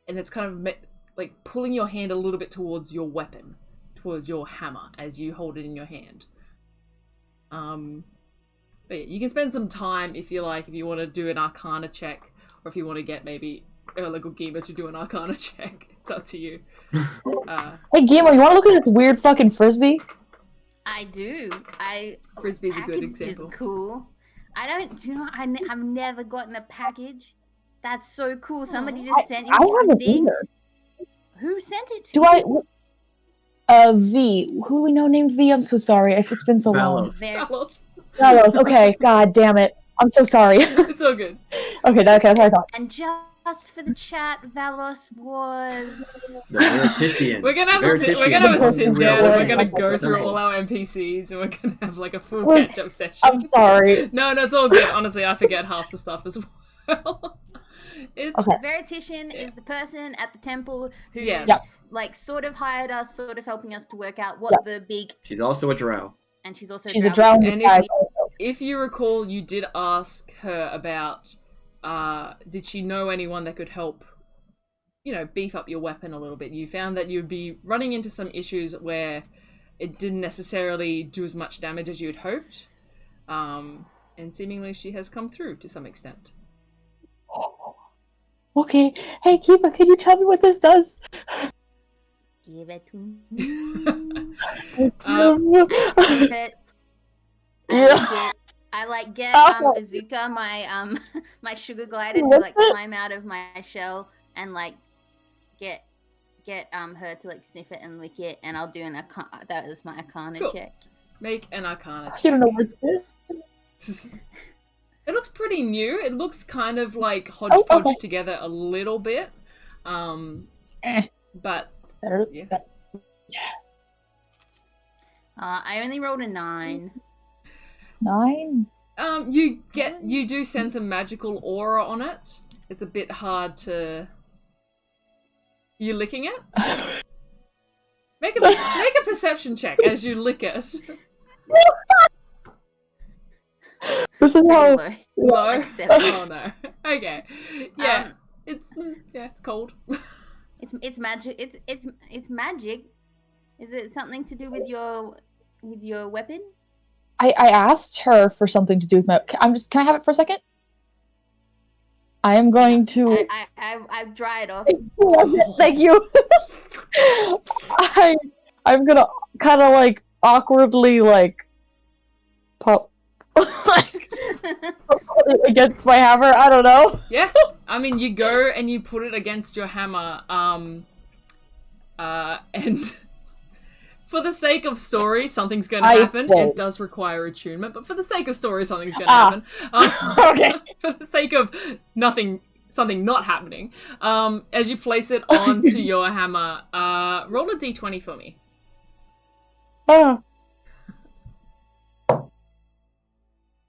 it's kind of like pulling your hand a little bit towards your weapon, towards your hammer as you hold it in your hand. But yeah, you can spend some time if you like, if you want to do an Arcana check, or if you want to get maybe Oleg or Geema to do an Arcana check. It's up to you. Hey, Geema, you want to look at this weird fucking frisbee? I do. Frisbee's a good Package is example. cool. I don't. You know, I've never gotten a package. That's so cool. Somebody just sent you I the haven't thing. either. Who sent it to Do you? V. Who do we know named V? I'm so sorry. It's been so long. Valos. There- Valos. Okay. God damn it. I'm so sorry. It's all good. Okay, that's what I thought. And just for the chat, Valos was. The Veritician. We're gonna have a sit down and we're gonna go through all our NPCs and we're gonna have like a full catch-up session. I'm sorry. No, it's all good. Honestly, I forget half the stuff as well. It's Okay. Veritician is the person at the temple who's Yes. Yep. like sort of hired us, sort of helping us to work out what the big. She's also a drow. And she's also She's a drow in And disguise. if you recall, you did ask her about did she know anyone that could help, beef up your weapon a little bit. You found that you'd be running into some issues where it didn't necessarily do as much damage as you had hoped, and seemingly she has come through to some extent. Okay. Hey, Geema, can you tell me what this does? Give it to me. Um, Sniff it. Yeah. I get Oh. Bazooka, my my sugar glider, to like climb out of my shell and like get her to like sniff it and lick it, and I'll do an Arcana. That is my Arcana Cool. check. Make an Arcana check. You don't know what's good. It looks pretty new. It looks kind of like hodgepodge okay. together a little bit. Eh. But Better. Yeah. I only rolled a 9. 9. you do sense a magical aura on it. It's a bit hard to. You licking it? Make a perception check as you lick it. This is how. Low. No. Like 7. Oh no. Okay. Yeah. It's cold. It's magic. It's magic. Is it something to do with your weapon? I asked her for something to do with my. Can I have it for a second? I am going to. I've dried off. Thank you. I'm gonna kind of like awkwardly like pop against my hammer. I don't know. Yeah. I mean, you go and you put it against your hammer, and for the sake of story, something's going to happen. It does require attunement, but for the sake of story, something's going to happen. Okay. For the sake of something not happening, as you place it onto your hammer, roll a d20 for me. Oh.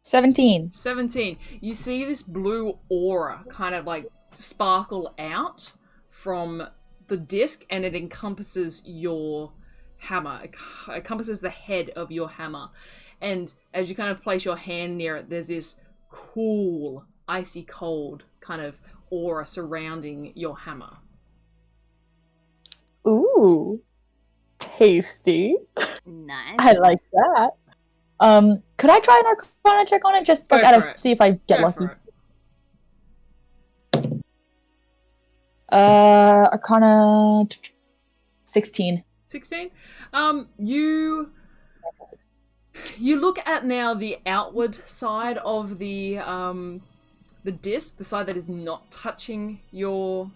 17. 17. You see this blue aura kind of like sparkle out from the disc, and it encompasses your hammer. It encompasses the head of your hammer. And as you kind of place your hand near it, there's this cool, icy cold kind of aura surrounding your hammer. Ooh. Tasty. Nice. I like that. Could I try an Arcana check on it? Just Go like for it. see if I get Go lucky. for it. Arcana 16. 16. You look at now the outward side of the disc, the side that is not touching your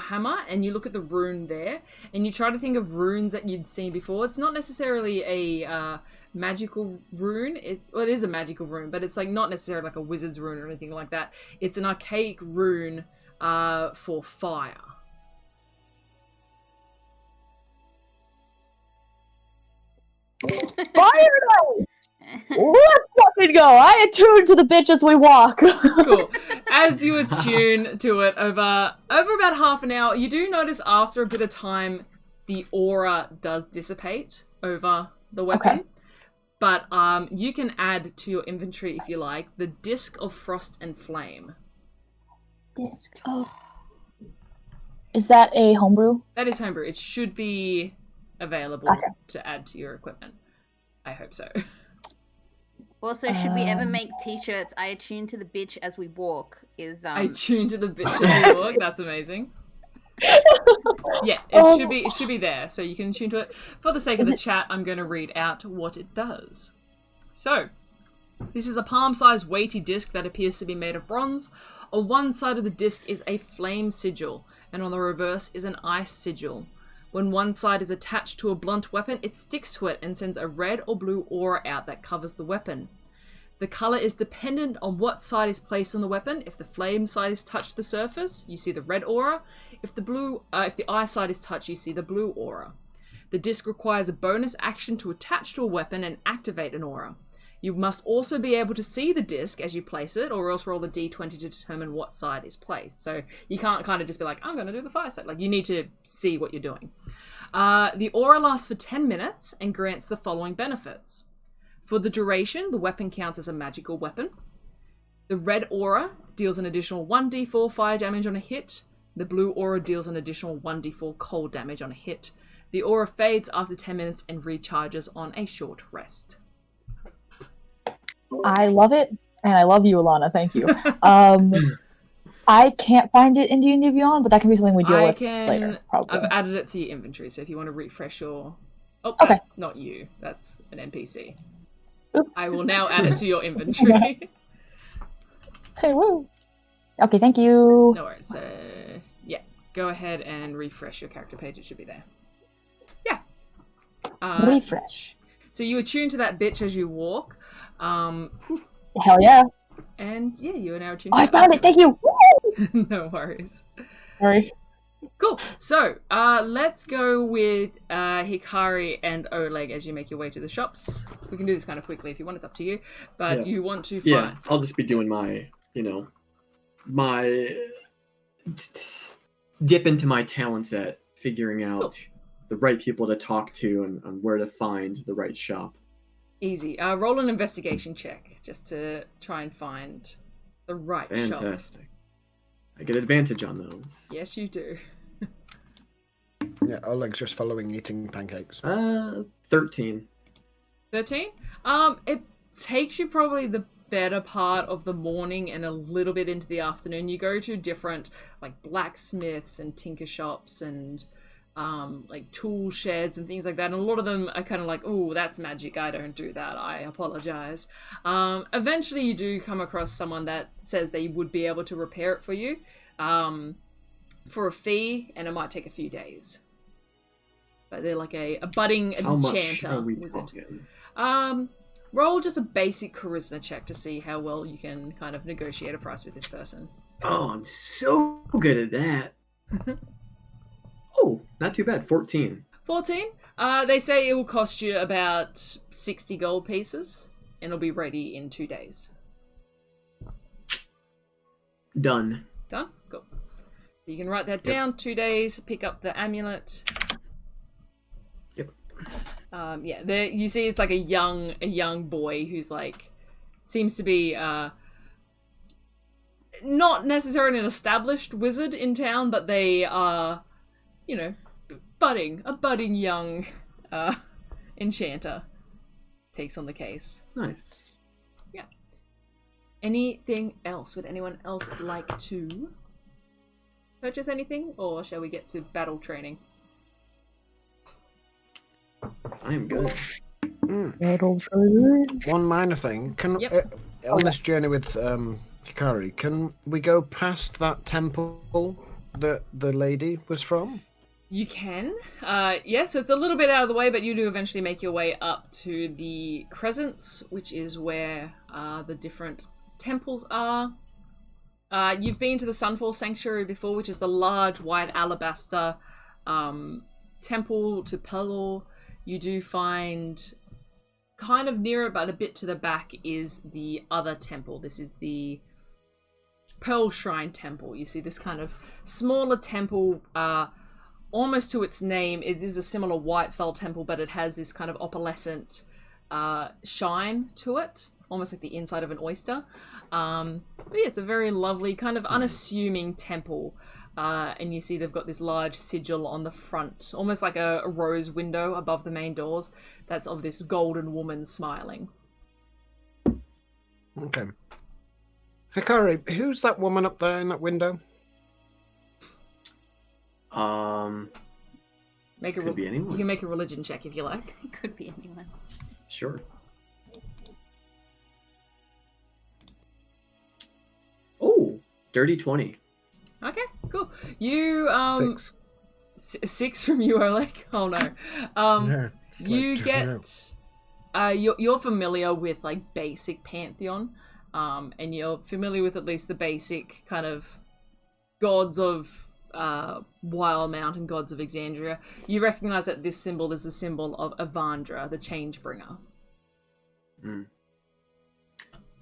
hammer, and you look at the rune there, and you try to think of runes that you'd seen before. It's not necessarily a magical rune. It is a magical rune, but it's like not necessarily like a wizard's rune or anything like that. It's an archaic rune for fire. Fire! Let's fucking go! I attune to the bitch as we walk. Cool. As you attune to it over about half an hour, you do notice after a bit of time the aura does dissipate over the weapon. Okay. But you can add to your inventory, if you like, the Disc of Frost and Flame. Disc. Oh. Is that a homebrew? That is homebrew. It should be available Okay. to add to your equipment. I hope so. Also, should we ever make t-shirts? I attune to the bitch as we walk. I tune to the bitch as we walk. That's amazing. Yeah, it should be there, so you can tune to it. For the sake of the chat, I'm going to read out what it does. So, this is a palm-sized weighty disc that appears to be made of bronze. On one side of the disc is a flame sigil, and on the reverse is an ice sigil. When one side is attached to a blunt weapon, it sticks to it and sends a red or blue aura out that covers the weapon. The colour is dependent on what side is placed on the weapon. If the flame side is touched the surface, you see the red aura. If the ice side is touched, you see the blue aura. The disc requires a bonus action to attach to a weapon and activate an aura. You must also be able to see the disc as you place it, or else roll a d20 to determine what side is placed. So you can't kind of just be like, I'm going to do the fire side. Like, you need to see what you're doing. The aura lasts for 10 minutes and grants the following benefits. For the duration, the weapon counts as a magical weapon. The red aura deals an additional 1d4 fire damage on a hit. The blue aura deals an additional 1d4 cold damage on a hit. The aura fades after 10 minutes and recharges on a short rest. I love it, and I love you, Alana. Thank you. I can't find it in D&D Beyond, but that can be something we deal with later, probably. I've added it to your inventory, so if you want to refresh your... Oh, Okay. That's not you. That's an NPC. Oops. I will now add it to your inventory. Hey, woo. Okay, thank you. No worries. So, yeah. Go ahead and refresh your character page. It should be there. Yeah. Refresh. So you attune to that bitch as you walk. Hell yeah. And yeah, you are now attuned Oh, to I found it. Thank you. Woo! No worries. Sorry. Cool. So, let's go with Hikari and Oleg as you make your way to the shops. We can do this kind of quickly if you want. It's up to you. But you want to find... Yeah, I'll just be doing my dip into my talents at figuring out the right people to talk to and where to find the right shop. Easy. Roll an investigation check just to try and find the right shop. Fantastic. I get advantage on those. Yes, you do. Yeah, Oleg's just following eating pancakes. 13. 13? It takes you probably the better part of the morning and a little bit into the afternoon. You go to different like blacksmiths and tinker shops and like tool sheds and things like that, and a lot of them are kind of like, oh, that's magic, I don't do that, I apologize. Eventually you do come across someone that says they would be able to repair it for you for a fee, and it might take a few days. But they're like a budding How much enchanter are we wizard. talking? Roll just a basic charisma check to see how well you can kind of negotiate a price with this person. Oh, I'm so good at that. Oh, not too bad. 14. 14? They say it will cost you about 60 gold pieces, and it'll be ready in 2 days. Done. Done? Cool. You can write that down. 2 days, pick up the amulet. Yep. Yeah, there you see it's like a young boy who's like seems to be not necessarily an established wizard in town, but they are, you know, a budding young enchanter takes on the case. Nice. Yeah. Anything else? Would anyone else like to purchase anything, or shall we get to battle training? I am good. One minor thing. Can on this journey with Hikari, can we go past that temple that the lady was from? You can. Yeah, so it's a little bit out of the way, but you do eventually make your way up to the Crescents, which is where the different temples are. You've been to the Sunfall Sanctuary before, which is the large white alabaster temple to Pelor. You do find kind of near it, but a bit to the back, is the other temple. This is the Pearl Shrine Temple. You see this kind of smaller temple, almost to its name. It is a similar white style temple, but it has this kind of opalescent shine to it, almost like the inside of an oyster. But yeah, it's a very lovely, kind of unassuming temple. And you see they've got this large sigil on the front, almost like a rose window above the main doors, that's of this golden woman smiling. Okay. Hikari, who's that woman up there in that window? Could be anyone. You can make a religion check if you like. It could be anyone. Sure. Oh, dirty 20. Okay, cool. You 6. 6 from you, Oleg. Oh no. Yeah, it's You like- get you're familiar with like basic pantheon, and you're familiar with at least the basic kind of gods of Wildemount and gods of Exandria. You recognize that this symbol is a symbol of Avandra, the change bringer.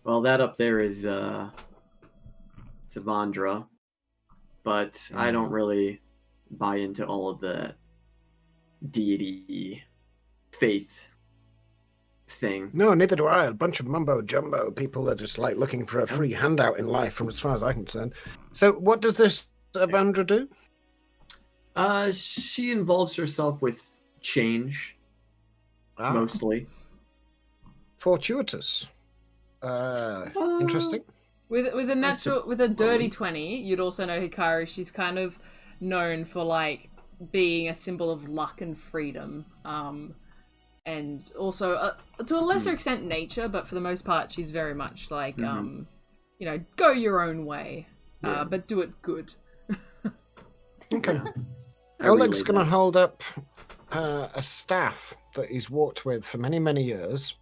Well, that up there is it's Avandra, but I don't really buy into all of the deity faith thing. No, neither do I. A bunch of mumbo jumbo people are just like looking for a free handout in life, from as far as I'm concerned. So, what does this Avandra do? She involves herself with change, mostly. Fortuitous. Interesting. With a dirty suppose. 20, you'd also know Hikari. She's kind of known for like being a symbol of luck and freedom, and also to a lesser extent nature, but for the most part she's very much like go your own way, but do it good. Okay. I Oleg's relate going to that. hold up a staff that he's walked with for many, many years,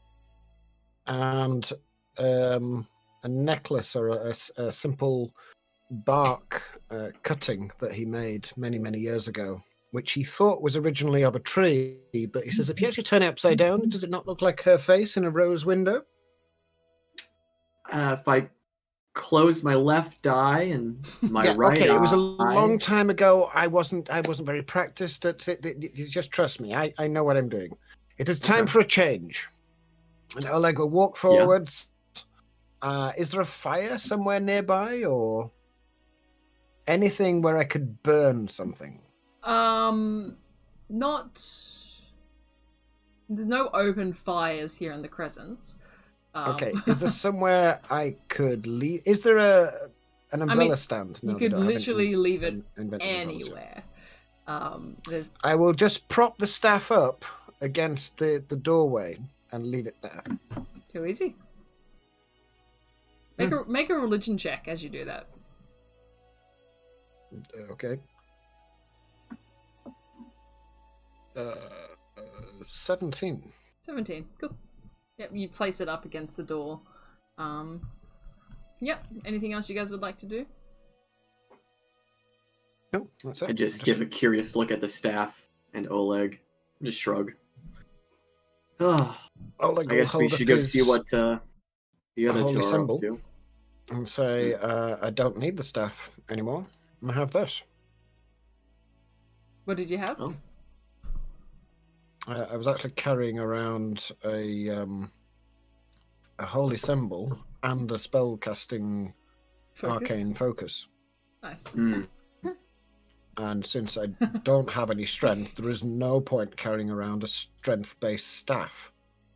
and a necklace or a simple bark cutting that he made many, many years ago, which he thought was originally of a tree, but he says, if you actually turn it upside down, does it not look like her face in a rose window? If I close my left eye and my right okay. eye... It was a long time ago. I wasn't very practiced at it. You just trust me. I know what I'm doing. It is time for a change. And Oleg will walk forwards. Is there a fire somewhere nearby, or anything where I could burn something? Not. There's no open fires here in the Crescents. Okay. Is there somewhere I could leave? Is there an umbrella stand? No, you they could don't. I haven't literally leave it invented umbrellas yet. anywhere. There's. I will just prop the staff up against the doorway and leave it there. Too easy. Make a religion check as you do that. Okay. 17. 17. Cool. Yep, you place it up against the door. Yep. Anything else you guys would like to do? No, that's it. I just give a curious look at the staff and Oleg. Just shrug. Oh, Oleg I will guess we hold should up go his see what the other holy two are up symbol. to. and say, I don't need the staff anymore. I have this. What did you have? Oh. I was actually carrying around a holy symbol and a spell casting Focus? arcane focus. Nice. Mm. And since I don't have any strength, there is no point carrying around a strength-based staff.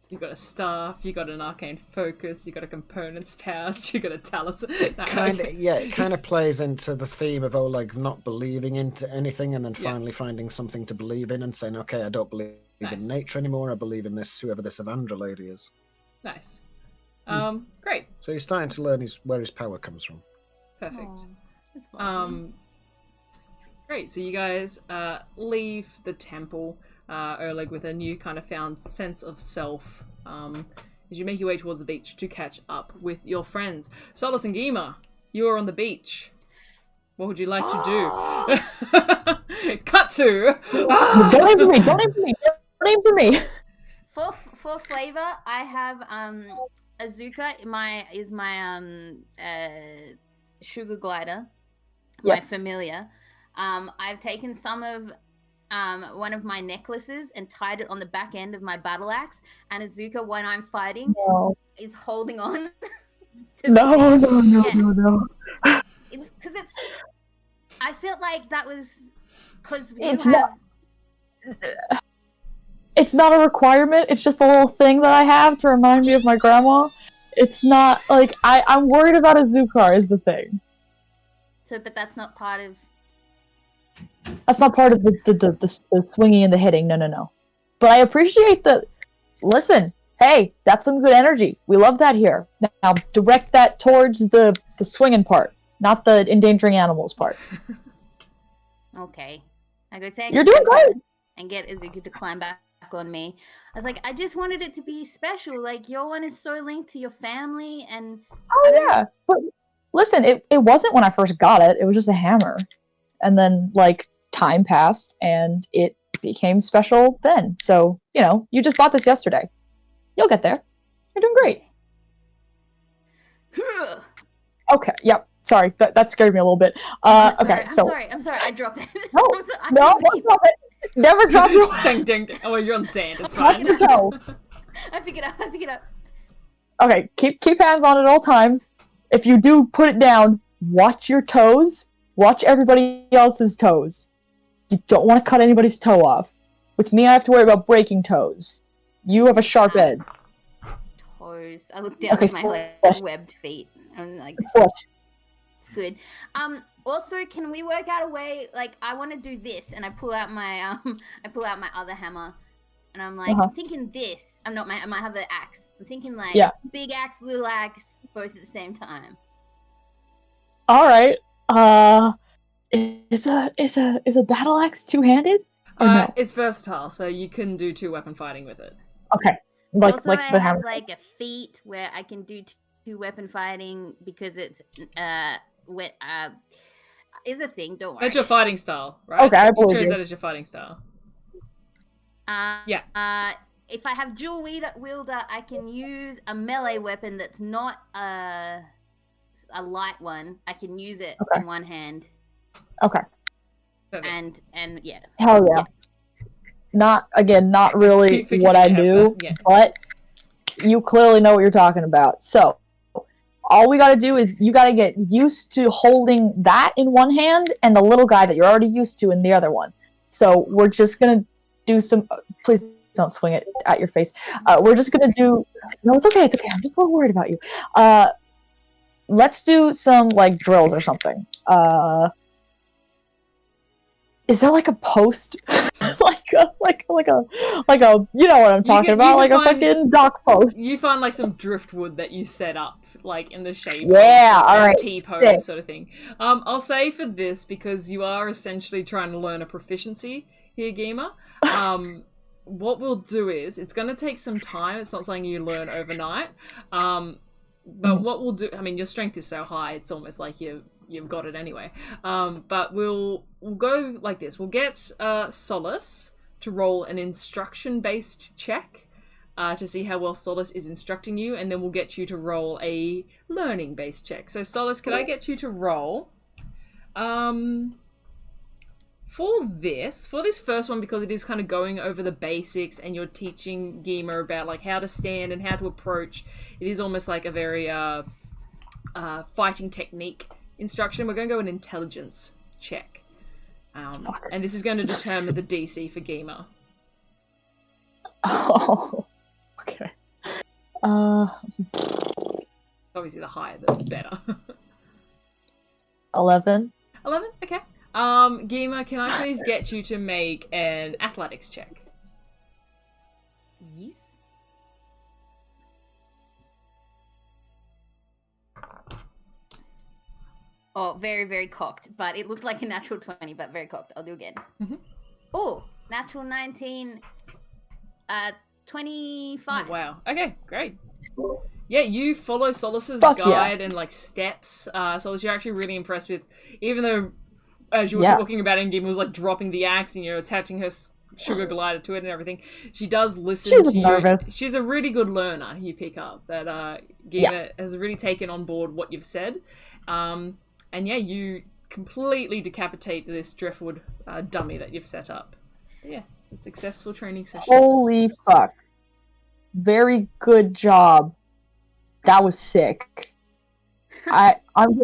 You got a staff, you got an arcane focus, you got a components pouch, you got a talisman. No, Kind of, okay. yeah, it kind of plays into the theme of Oleg not believing into anything, and then Yeah. finally finding something to believe in, and saying, "Okay, I don't believe Nice. in nature anymore. I believe in this, whoever this Avandra lady is." Nice. Great. So he's starting to learn where his power comes from. Perfect. Aw, that's lovely. Great. So you guys leave the temple, Oleg, with a new kind of found sense of self. As you make your way towards the beach to catch up with your friends, Solace and Geema, you are on the beach. What would you like to do? Cut to. Don't aim for me! Don't aim for me! Don't aim for me! For for flavor, I have Azuka. Is my sugar glider. Yes. My familiar. I've taken some of one of my necklaces and tied it on the back end of my battle axe. And Azuka, when I'm fighting, No. is holding on. No. It's because it's. I felt like that was because It's not a requirement. It's just a little thing that I have to remind me of my grandma. It's not like I'm worried about a Zukar is the thing. So, but that's not part of. That's not part of the swinging and the hitting. No. But I appreciate that. Listen, hey, that's some good energy. We love that here. Now direct that towards the swinging part, not the endangering animals part. Okay. I go, thanks. You're doing great. And get Izuku to climb back on me. I was like, I just wanted it to be special. Like, your one is so linked to your family. And Oh, yeah. But listen, it wasn't when I first got it. It was just a hammer. And then, like, time passed, and it became special then. So, you just bought this yesterday. You'll get there. You're doing great. Okay, yep. Sorry, that scared me a little bit. Okay, so... I'm sorry, I dropped it. No, don't drop it. Never drop your... Ding, ding, ding. Oh, you're on sand. It's Touch fine. your toe. I pick it up. Okay, keep hands on at all times. If you do put it down, watch your toes. Watch everybody else's toes. You don't want to cut anybody's toe off. With me, I have to worry about breaking toes. You have a sharp edge. Toes. I look down at my webbed feet. I'm like, Foot. it's good. Also, can we work out a way? Like, I want to do this, and I pull out my other hammer, and I'm like, I'm thinking this. I might have the axe. I'm thinking like big axe, little axe, both at the same time. All right. Is a battle axe two-handed? Or no? It's versatile, so you can do 2-weapon fighting with it. Okay. Also, like I the have hammer. like a feat where I can do 2-weapon fighting because it's is a thing. Don't worry. That's your fighting style, right? Okay, I you believe chose you. that as your fighting style. Yeah. If I have dual wielder, I can use a melee weapon that's not a light one. I can use it in one hand. Okay. Perfect. And yeah. Hell yeah. Not really what I do, but you clearly know what you're talking about. So, all we gotta do is you gotta get used to holding that in one hand and the little guy that you're already used to in the other one. So, we're just gonna do some... Please don't swing it at your face. We're just gonna do... No, it's okay. I'm just a little worried about you. Let's do some, like, drills or something. Is that like a post? like a you know what I'm talking about, like a fucking dock post. You find like some driftwood that you set up like in the shape of a T-pose sort of thing. I'll say for this, because you are essentially trying to learn a proficiency here, Geema. What we'll do is it's going to take some time. It's not something you learn overnight. But what we'll do, I mean, your strength is so high, it's almost like you've got it anyway. But we'll go like this. We'll get Solace to roll an instruction-based check to see how well Solace is instructing you, and then we'll get you to roll a learning-based check. So Solace, can I get you to roll? For this first one, because it is kind of going over the basics and you're teaching Geema about like how to stand and how to approach, it is almost like a very fighting technique instruction. We're going to go an intelligence check. And this is going to determine the DC for Geema. Oh, okay. Obviously, the higher, the better. 11. 11? Okay. Geema, can I please get you to make an athletics check? Yes. Oh, very, very cocked. But it looked like a natural 20, but very cocked. I'll do again. Mm-hmm. Oh, natural 19, 25. Oh, wow. Okay, great. Yeah, you follow Solace's guide and like steps. Solace, you're actually really impressed with, even though as you were talking about it, Geema was like dropping the axe and attaching her sugar glider to it and everything. She does listen She was to you. nervous. She's a really good learner, you pick up, that Geema has really taken on board what you've said. And yeah, you completely decapitate this driftwood dummy that you've set up. But yeah, it's a successful training session. Holy fuck. Very good job. That was sick. I'm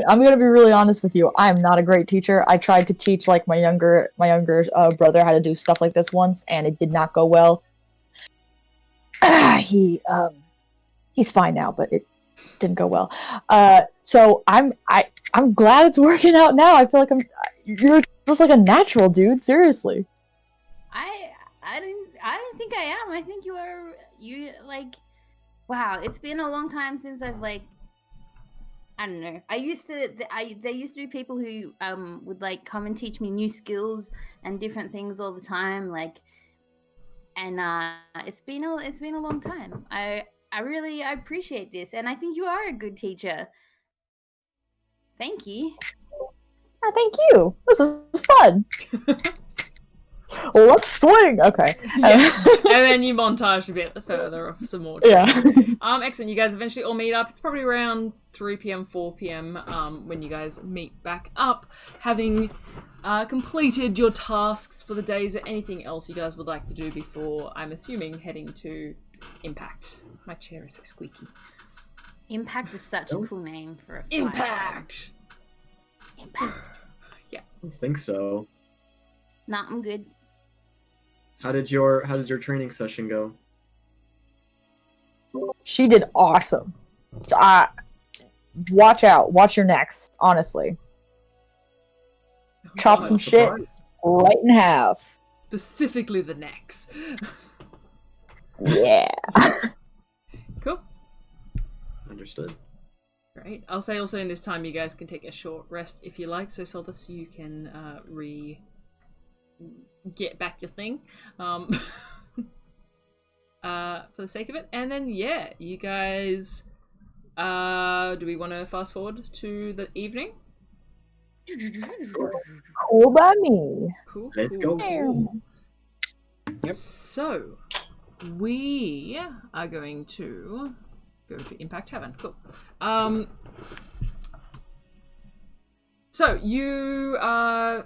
gonna be really honest with you. I am not a great teacher. I tried to teach like my younger brother how to do stuff like this once, and it did not go well. He's fine now, but it didn't go well. So I'm glad it's working out now. I feel like you're just like a natural, dude. Seriously. I don't think I am. I think you like, wow, it's been a long time since I've like, I don't know. There used to be people who would like come and teach me new skills and different things all the time, like, and it's been a long time. I appreciate this, and I think you are a good teacher. Thank you. Thank you. This is fun. Let's swing. Okay. Yeah. And then you montage a bit further of some more. Yeah. Excellent. You guys eventually all meet up. It's probably around 3 p.m., 4 p.m. When you guys meet back up, having completed your tasks for the days. Is there anything else you guys would like to do before, I'm assuming, heading to Impact? My chair is so squeaky. Impact is such a cool name for a fight. Impact. Yeah. I don't think so. Nah, I'm good. How did your training session go? She did awesome. Watch out. Watch your necks, honestly. Chop some shit right in half. Specifically the necks. Yeah. Cool. Understood. Right. I'll say also in this time you guys can take a short rest if you like, so Solace, you can get back your thing for the sake of it. And then yeah, you guys do we want to fast forward to the evening? Cool by me. Cool. Let's cool. go. Yep. So we are going to go to Impact Tavern. Cool. So you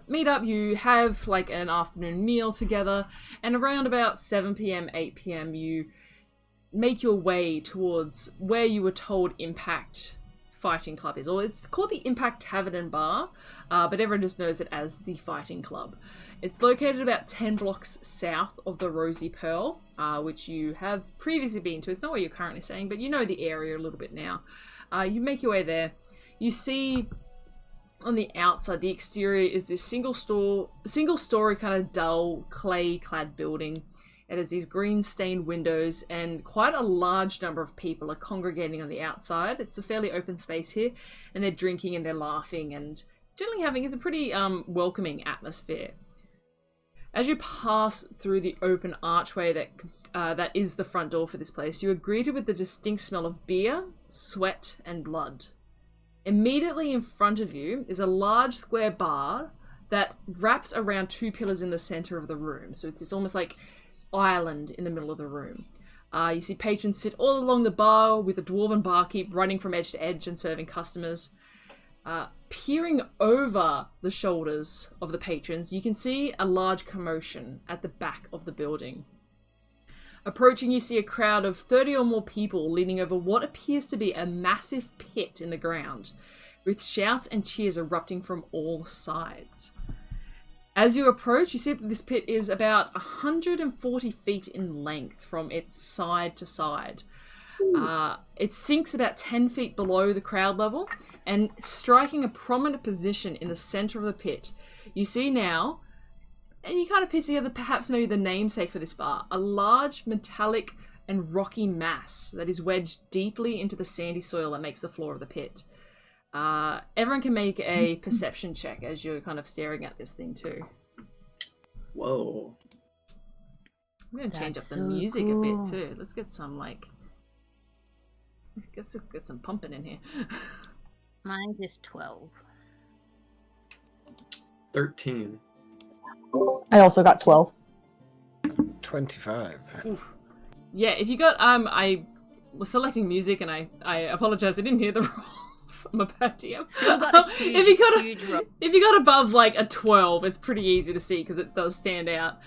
meet up, you have like an afternoon meal together, and around about 7 p.m, 8 p.m, you make your way towards where you were told Impact Fighting Club is. Or it's called the Impact Tavern Bar, but everyone just knows it as the Fighting Club. It's located about 10 blocks south of the Rosy Pearl, which you have previously been to. It's not where you're currently staying, but you know the area a little bit now. You make your way there. You see on the outside, the exterior is this single story kind of dull clay-clad building. It has these green-stained windows, and quite a large number of people are congregating on the outside. It's a fairly open space here, and they're drinking and they're laughing and generally it's a pretty welcoming atmosphere. As you pass through the open archway that is the front door for this place, you are greeted with the distinct smell of beer, sweat, and blood. Immediately in front of you is a large square bar that wraps around two pillars in the center of the room. So it's this almost like island in the middle of the room. You see patrons sit all along the bar with a dwarven barkeep running from edge to edge and serving customers. Peering over the shoulders of the patrons, you can see a large commotion at the back of the building. Approaching, you see a crowd of 30 or more people leaning over what appears to be a massive pit in the ground, with shouts and cheers erupting from all sides. As you approach, you see that this pit is about 140 feet in length from its side to side. It sinks about 10 feet below the crowd level, and striking a prominent position in the center of the pit, you see now, and you kind of piece together perhaps maybe the namesake for this bar, a large metallic and rocky mass that is wedged deeply into the sandy soil that makes the floor of the pit. Everyone can make a perception check as you're kind of staring at this thing too. Whoa. I'm going to change up the so music cool. a bit too. Let's get some get some pumping in here. Mine is 12. 13. I also got 12. 25. Oof. Yeah, if you got I was selecting music and I apologize, I didn't hear the rolls. I'm a bad DM. If you got above like a 12, it's pretty easy to see because it does stand out.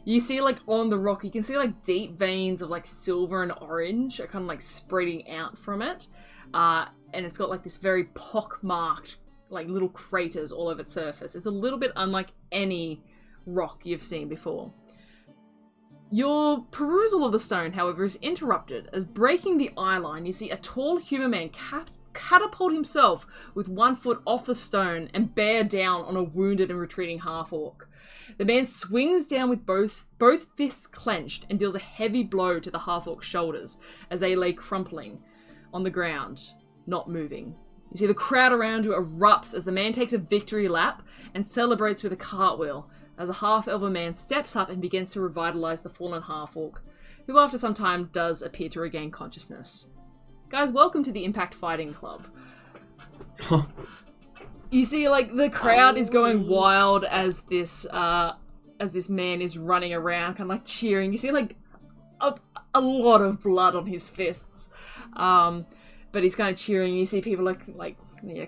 You see like on the rock, you can see like deep veins of like silver and orange are kind of like spreading out from it. And it's got like this very pock-marked like little craters all over its surface. It's a little bit unlike any rock you've seen before. Your perusal of the stone, however, is interrupted as breaking the eye line, you see a tall human man catapult himself with 1 foot off the stone and bear down on a wounded and retreating half-orc. The man swings down with both fists clenched and deals a heavy blow to the half-orc's shoulders as they lay crumpling on the ground, not moving. You see the crowd around you erupts as the man takes a victory lap and celebrates with a cartwheel as a half-elven man steps up and begins to revitalize the fallen half-orc, who after some time does appear to regain consciousness. Guys, welcome to the Impact Fighting Club. You see, like, the crowd is going wild as this man is running around, kind of like cheering. You see, like, a lot of blood on his fists. But he's kind of cheering. You see people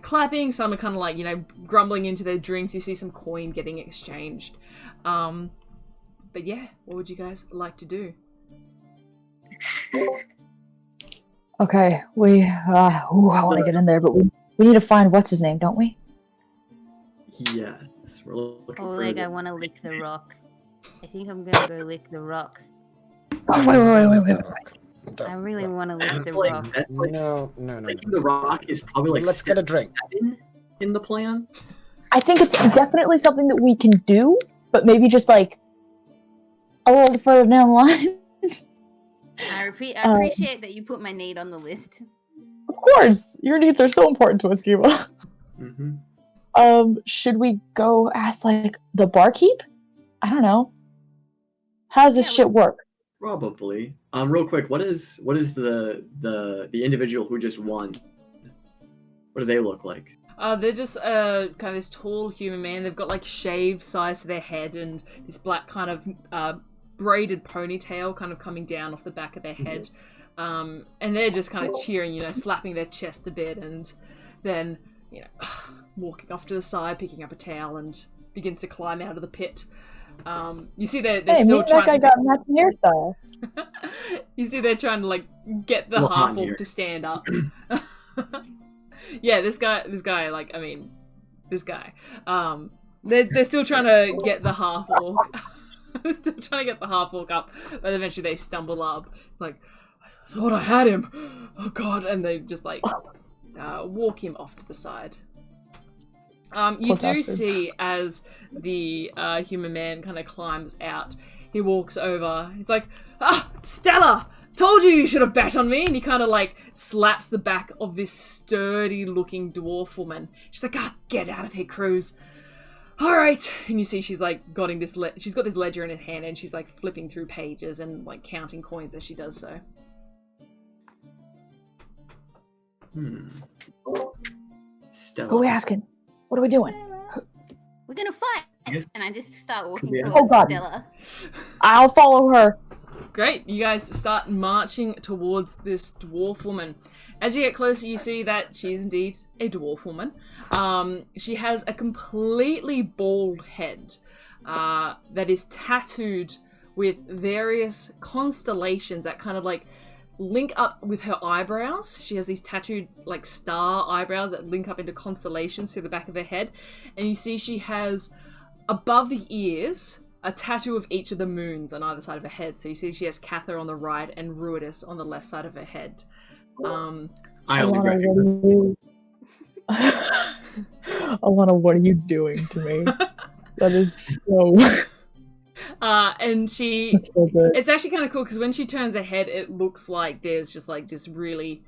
clapping. Some are kind of like, grumbling into their drinks. You see some coin getting exchanged. But yeah, what would you guys like to do? Okay, I want to get in there, but we need to find what's his name, don't we? Yes, we're looking for Oleg, I want to lick the rock. I think I'm gonna go lick the rock. Oh, wait. I really want to lick the like, rock. that's like, No. licking the rock is probably like Let's get a drink. 7 in the plan. I think it's definitely something that we can do, but maybe just like a little further down the line. I appreciate that you put my need on the list. Of course, your needs are so important to us, Geema. Mm-hmm. Should we go ask like the barkeep? I don't know. How does this shit work? Probably. Real quick, what is the individual who just won? What do they look like? They're just kind of this tall human man. They've got like shaved sides to their head and this black kind of braided ponytail kind of coming down off the back of their head. And they're just kind of cheering, slapping their chest a bit and then, walking off to the side, picking up a towel and begins to climb out of the pit. You see they're still trying. That guy got matching hairstyles. You see they're trying to like get the half-orc to stand up. Yeah, this guy. They're still trying to get the half-orc. They're still trying to get the half-orc up, but eventually they stumble up. It's like, I thought I had him. Oh god! And they just like walk him off to the side. You do see as the human man kind of climbs out, he walks over, he's like, Stella! Told you should have bet on me! And he kind of like slaps the back of this sturdy looking dwarf woman. She's like, get out of here, Cruz. Alright! And you see she's like she's got this ledger in her hand and she's like flipping through pages and like counting coins as she does so. Stella. Who are we asking? What are we doing? We're gonna fight! And I just start walking towards Oh god. Stella. I'll follow her. Great, you guys start marching towards this dwarf woman. As you get closer, you see that she is indeed a dwarf woman. She has a completely bald head that is tattooed with various constellations that kind of like link up with her eyebrows. She has these tattooed like star eyebrows that link up into constellations through the back of her head. And you see she has above the ears a tattoo of each of the moons on either side of her head. So you see she has Cather on the right and Ruidus on the left side of her head. I only recognize. Alana, what are you doing to me? That is so... and she... so good. It's actually kind of cool because when she turns her head, it looks like there's just like this really...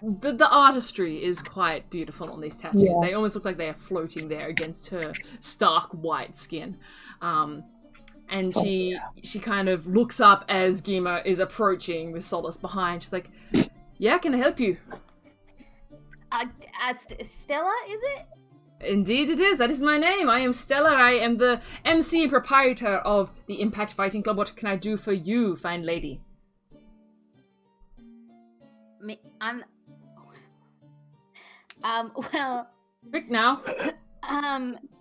The artistry is quite beautiful on these tattoos. Yeah. They almost look like they are floating there against her stark white skin. And she kind of looks up as Geema is approaching with Solace behind. She's like, yeah, can I help you? Stella, is it? Indeed it is. That is my name. I am Stella. I am the MC and proprietor of the Impact Fighting Club. What can I do for you, fine lady? Well, Quick now.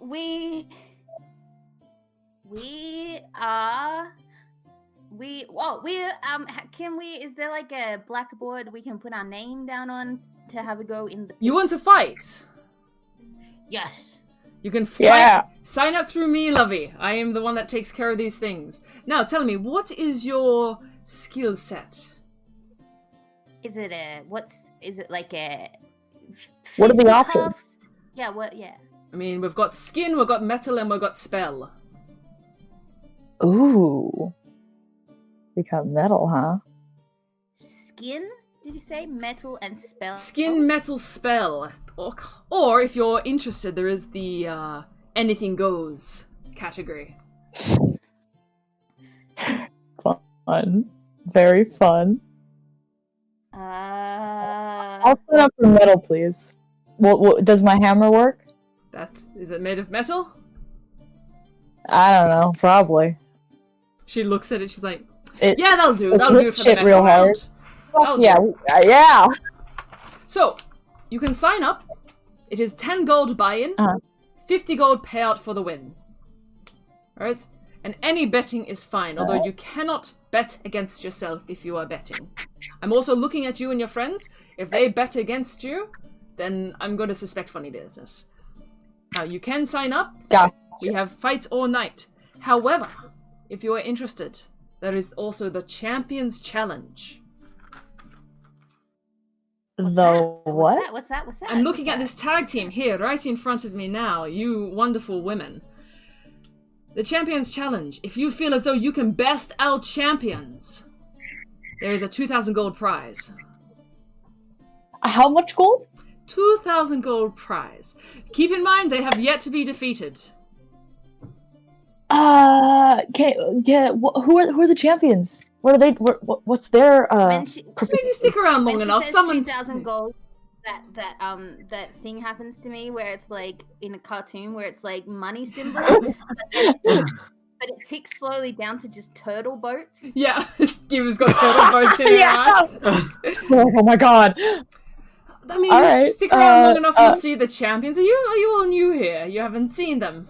we can we, is there like a blackboard we can put our name down on to have a go in the You want to fight? Yes. You can Yeah. sign up through me, lovey. I am the one that takes care of these things. Now, tell me, what is your skill set? Is it like a What are the fisticuffs? options? Yeah. I mean, we've got skin, we've got metal, and we've got spell. Ooh. Become metal, huh? Skin? Did you say metal and spell? Skin, metal, spell. Or if you're interested, there is the anything goes category. Fun. Very fun. I'll sign up for metal, please. Well, does my hammer work? Is it made of metal? I don't know. Probably. She looks at it, she's like, It- yeah, that'll do. it That'll do hits for the shit metal real round. hard. That'll Yeah. do. Yeah. So, you can sign up. It is 10 gold buy-in, 50 gold payout for the win. Alright? And any betting is fine, although you cannot bet against yourself if you are betting. I'm also looking at you and your friends. If they bet against you, then I'm going to suspect funny business. Now, you can sign up. Gotcha. We have fights all night. However, if you are interested, there is also the Champions Challenge. What? What's that? I'm looking at this tag team here, right in front of me now, you wonderful women. The Champions Challenge. If you feel as though you can best out champions, there is a 2,000 gold prize. How much gold? 2,000 gold prize. Keep in mind, they have yet to be defeated. Okay, yeah. Who are the champions? What are they? What's their If you stick around long enough, someone... 2,000 gold. That thing happens to me where it's like in a cartoon where it's like money symbols, but it ticks slowly down to just turtle boats. Yeah, Geema's got turtle boats in her eyes. Oh my god. I mean, Alright, stick around long enough, you'll see the champions. Are you all new here? You haven't seen them?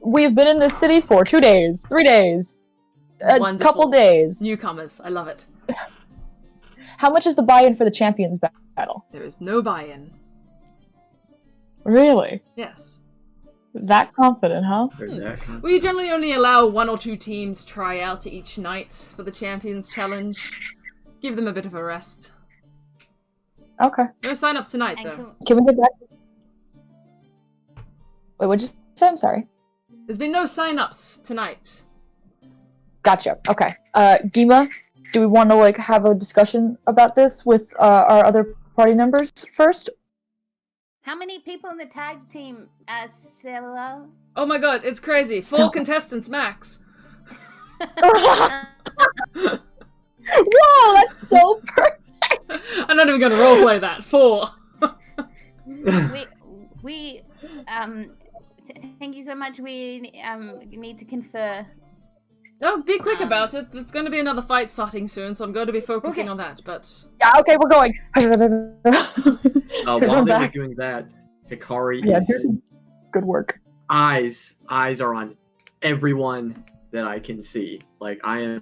We've been in this city for 2 days, 3 days, a Wonderful. couple days. Newcomers, I love it. How much is the buy-in for the champions battle? There is no buy-in. Really? Yes. That confident, huh? We generally only allow 1 or 2 teams try out each night for the Champions Challenge. Give them a bit of a rest. Okay. No sign-ups tonight, though. Can we get back? Wait, what'd you say? I'm sorry. There's been no sign-ups tonight. Gotcha. Okay. Geema, do we want to have a discussion about this with our other party members first? How many people in the tag team, Stella? Oh my god, it's crazy. 4 contestants max. Whoa, that's so perfect. I'm not even going to roleplay that. 4. we thank you so much. We need to confer. Oh, be quick about it. There's going to be another fight starting soon, so I'm going to be focusing on that, but... Yeah, okay, we're going. While they were doing that, Hikari is... Good work. Eyes are on everyone that I can see. I am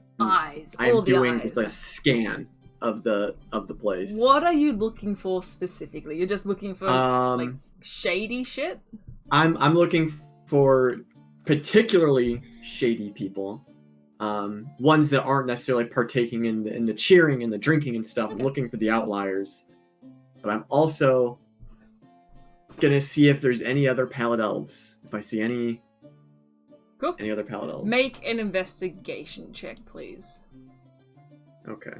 doing eyes. a scan of the place. What are you looking for specifically? You're just looking for, shady shit? I'm looking for particularly shady people. Ones that aren't necessarily partaking in the cheering and the drinking and stuff. I'm looking for the outliers. But I'm also gonna see if there's any other pallet elves. If I see any other pallet elves. Make an investigation check, please. Okay.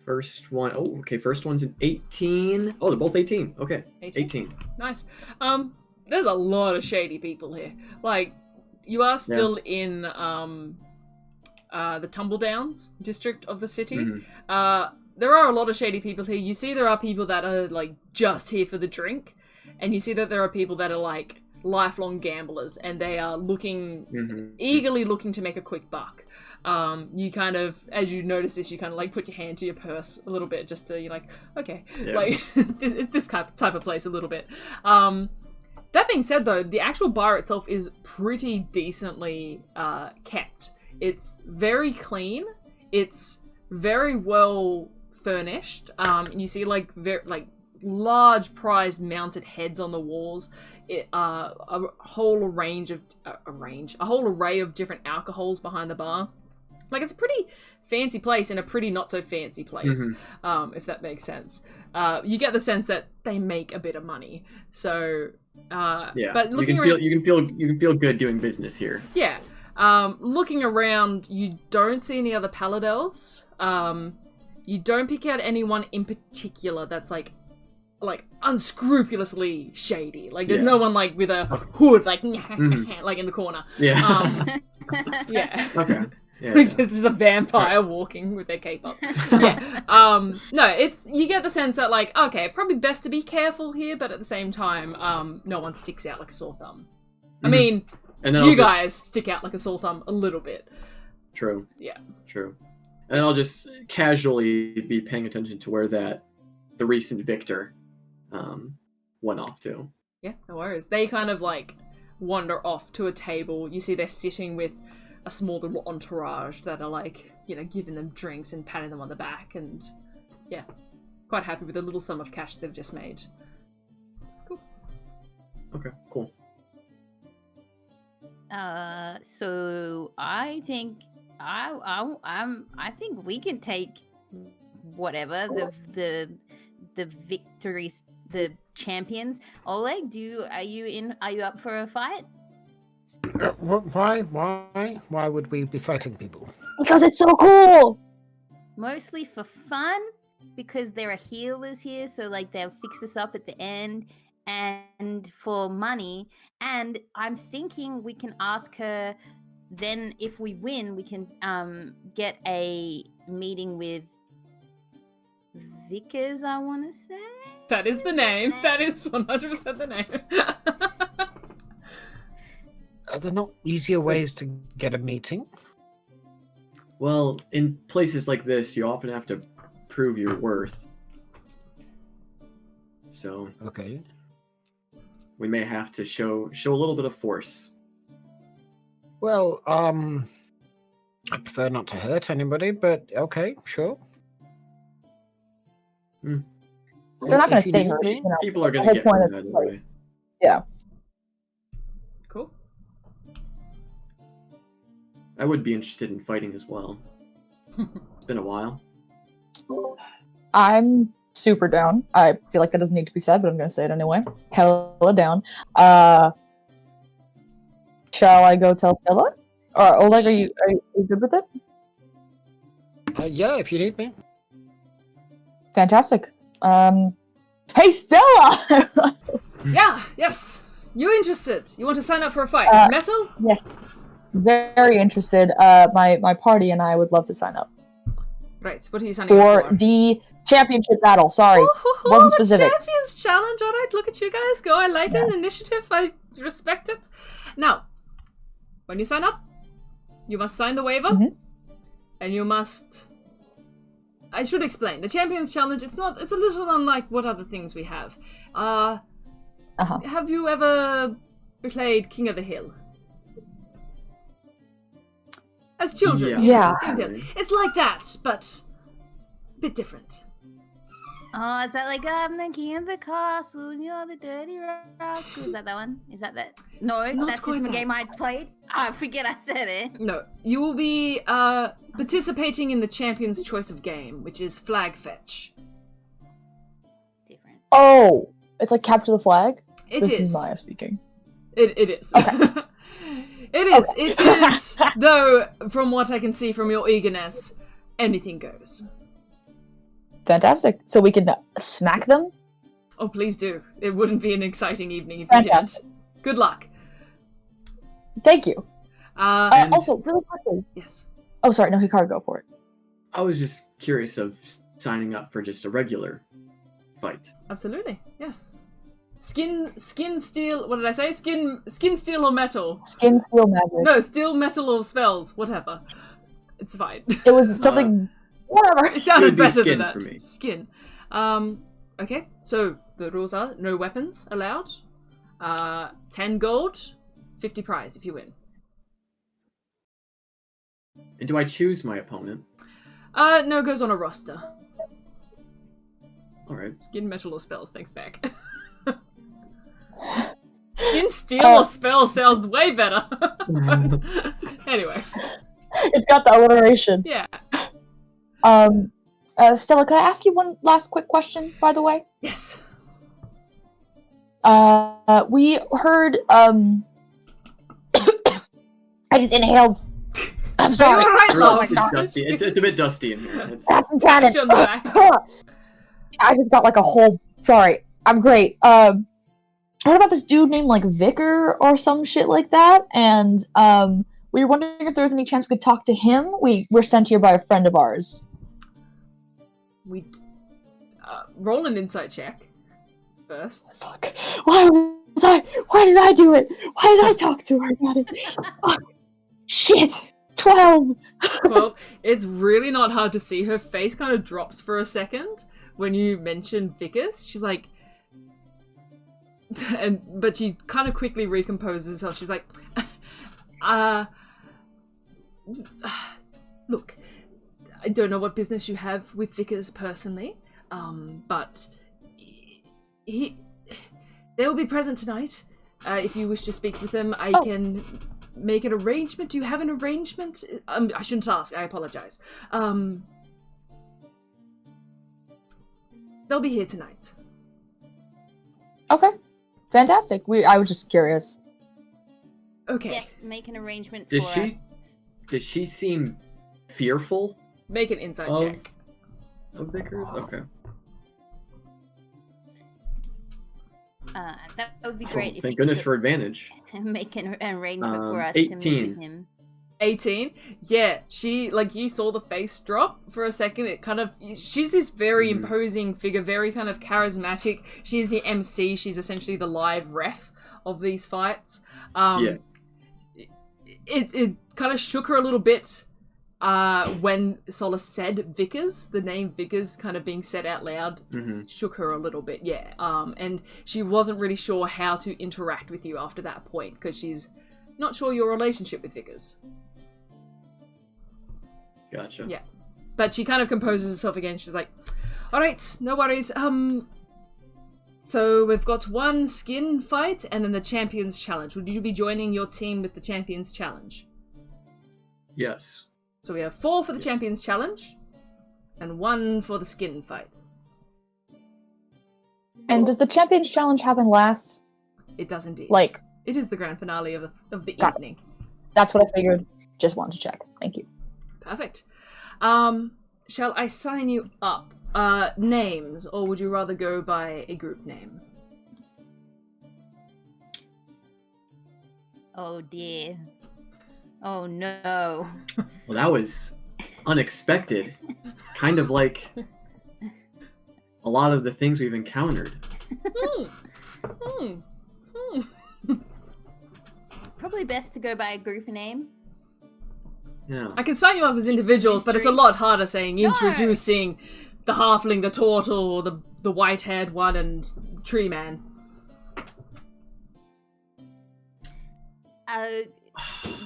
First one. Oh, okay. First one's an 18. Oh, they're both 18. Okay. 18. Nice. There's a lot of shady people here. You are still in the Tumbledowns district of the city. Mm-hmm. there are a lot of shady people here. You see there are people that are, like, just here for the drink, and you see that there are people that are, like, lifelong gamblers, and they are eagerly looking to make a quick buck. You kind of, as you notice this, you kind of, like, put your hand to your purse a little bit, just to, you're like, okay, like, it's this type of place a little bit. That being said, though, the actual bar itself is pretty decently kept. It's very clean. It's very well furnished. And you see, like, large prize mounted heads on the walls. A whole array of different alcohols behind the bar. Like, it's a pretty fancy place and a pretty not so fancy place, if that makes sense. You get the sense that they make a bit of money. So, but looking you can feel good doing business here. Yeah. Looking around, you don't see any other pallid elves. You don't pick out anyone in particular that's like unscrupulously shady. Like, there's no one like with a hood like like in the corner. Yeah. Yeah. Okay. Yeah, Like, this is a vampire walking with their cape up. Yeah. No, you get the sense that, like, okay, probably best to be careful here, but at the same time, no one sticks out like a sore thumb. I mean, and then you guys stick out like a sore thumb a little bit. True. Yeah. True. And then I'll just casually be paying attention to where the recent victor went off to. Yeah, no worries. They kind of, like, wander off to a table. You see they're sitting with a small little entourage that are, like, you know, giving them drinks and patting them on the back, and yeah, quite happy with the little sum of cash they've just made. Cool. Okay, cool. So I think I think we can take whatever the victories, the champions. Oleg, are you up for a fight? Why would we be fighting people? Because it's so cool. Mostly for fun, because there are healers here, so like they'll fix us up at the end, and for money. And I'm thinking we can ask her. Then, if we win, we can get a meeting with Vickers. I want to say that is the name. That is 100% the name. Are there not easier ways to get a meeting? Well, in places like this, you often have to prove your worth. So, okay, we may have to show a little bit of force. Well, I prefer not to hurt anybody, but okay, sure. They're not going to stay hurt. Me? People are going to get hurt either way. Yeah. Cool. I would be interested in fighting as well. It's been a while. I'm super down. I feel like that doesn't need to be said, but I'm going to say it anyway. Hella down. Shall I go tell Stella? Or Oleg, are you good with it? Yeah, if you need me. Fantastic. Hey, Stella! Yeah, yes. You interested? You want to sign up for a fight? Metal? Yeah. Very interested. My party and I would love to sign up. Right, what are you signing up for? For the championship battle, sorry. Wasn't specific. The Champions Challenge, alright, look at you guys go. I like an initiative, I respect it. Now, when you sign up, you must sign the waiver, and you must... I should explain. The Champions Challenge, it's a little unlike what other things we have. Have you ever played King of the Hill? As children. Yeah. It's like that, but a bit different. Oh, is that like I'm the king of the castle and you're the dirty rascal? Is that one? Is that? No, that's just the game I played. I forget I said it. No, you will be participating in the Champion's Choice of Game, which is Flag Fetch. Different. Oh, it's like capture the flag? This is Maya speaking. It is. Okay. It is, though, from what I can see from your eagerness, anything goes. Fantastic. So we can smack them? Oh, please do. It wouldn't be an exciting evening if you didn't. Good luck. Thank you. And... Also, really quickly. Yes. Oh, sorry. No, Hikari, go for it. I was just curious of signing up for just a regular fight. Absolutely, yes. Skin, steel. What did I say? Skin, steel, or metal? Skin, steel, magic. No, steel, metal, or spells. Whatever. It's fine. It was something. Whatever. It sounded It would be better skin than that. for me. Skin. Okay. So the rules are no weapons allowed. 10 gold, 50 prize if you win. And do I choose my opponent? No, it goes on a roster. All right. Skin, metal, or spells. Thanks, back. Skin, steel, or spell sounds way better. Anyway. It's got the alliteration. Yeah. Stella, can I ask you one last quick question, by the way? Yes. We heard, I just inhaled. I'm sorry. Are you alright, Your love? voice is dusty. It's a bit dusty in here. It's... I'm trying Pat you on the back. I just got like a whole. Sorry, I'm great. I heard about this dude named like Vicar or some shit like that, and we were wondering if there was any chance we could talk to him. We were sent here by a friend of ours. We roll an insight check first. Fuck. Why did I do it? Why did I talk to her about it? Oh, shit. 12. 12. It's really not hard to see. Her face kind of drops for a second when you mention Vickers. She's like, but she kind of quickly recomposes herself. She's like, look, I don't know what business you have with Vickers personally, but they will be present tonight. If you wish to speak with them, I can make an arrangement. Do you have an arrangement? I shouldn't ask. I apologize. They'll be here tonight. Okay. Fantastic. I was just curious. Okay. Yes, make an arrangement Does for us. Does she seem fearful Make an insight of, check. of Vickers? Okay. That would be great if Thank you goodness could for advantage. make an arrangement for us to meet 18. with him. 18. Yeah, she, like, you saw the face drop for a second. It kind of, she's this very imposing figure, very kind of charismatic. She's the MC. She's essentially the live ref of these fights. It kind of shook her a little bit when Solace said Vickers, the name Vickers kind of being said out loud, shook her a little bit, yeah. And she wasn't really sure how to interact with you after that point, because she's not sure your relationship with Vickers. Gotcha. Yeah. But she kind of composes herself again. She's like, alright, no worries. So we've got one skin fight and then the Champions Challenge. Would you be joining your team with the Champions Challenge? Yes. So we have 4 for the Champions Challenge and 1 for the skin fight. And does the Champions Challenge happen last? It does indeed. Like, it is the grand finale of the Got it. evening. that's what I figured. Just wanted to check. Thank you. Perfect. Shall I sign you up? Names, or would you rather go by a group name? Oh dear. Oh no. Well, that was unexpected. Kind of like a lot of the things we've encountered. Probably best to go by a group name. Yeah. I can sign you up as individuals, but it's a lot harder saying introducing the halfling, the turtle, or the white-haired one, and Tree Man.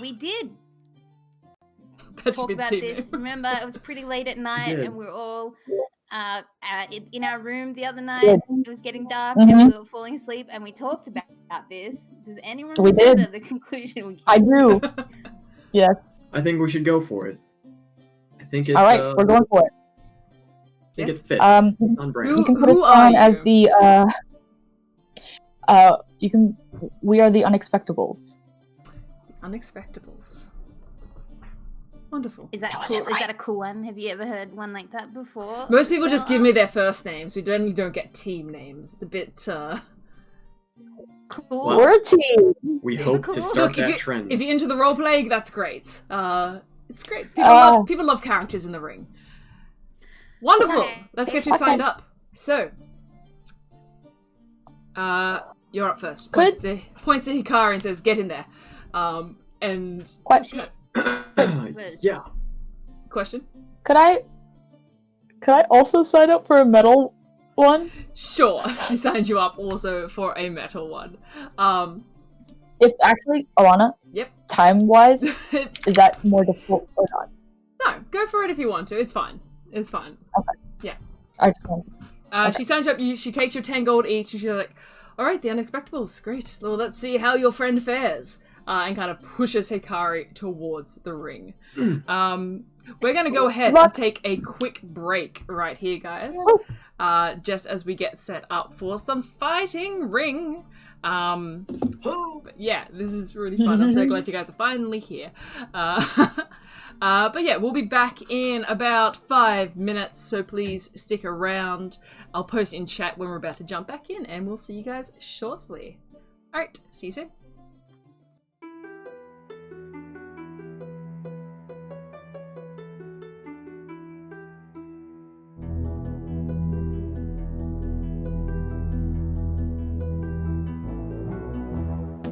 We did That should talk be the about team this. name. Remember, it was pretty late at night, did. and we were all in our room the other night. Did. It was getting dark, and we were falling asleep, and we talked about this. Does anyone We did. remember the conclusion we came I do. Yes. I think we should go for it. I think it's All right, we're going for it. I think Yes. it fits. Um, It's on brand. You can put Who us down are as you? the we are the Unexpectables. Unexpectables. Wonderful. Is that cool? Is that a cool one? Have you ever heard one like that before? Most people just Stella? give me their first names. We generally don't get team names. It's a bit, Cool. Well, We're a team. We Super hope cool. to start Look, that trend. if you're into the roleplay, that's great. It's great. People love characters in the ring. Wonderful. Okay. Let's get you Okay. signed up. So, you're up first. Could- Points to Hikari and says, "Get in there." And Question. Yeah. question. Could I also sign up for a metal one? Sure, she signs you up also for a metal one. If actually, Alana. Yep. Time-wise, is that more difficult or not? No, go for it if you want to. It's fine. It's fine. I just want. Okay. She signs up. She takes your 10 gold each, and she's like, "All right, the unexpectables, great. Well, let's see how your friend fares." And kind of pushes Hikari towards the ring. We're gonna go ahead and take a quick break right here, guys. Just as we get set up for some fighting ring. But yeah, this is really fun. I'm so glad you guys are finally here. But yeah, we'll be back in about 5 minutes, so please stick around. I'll post in chat when we're about to jump back in, and we'll see you guys shortly. Alright, see you soon.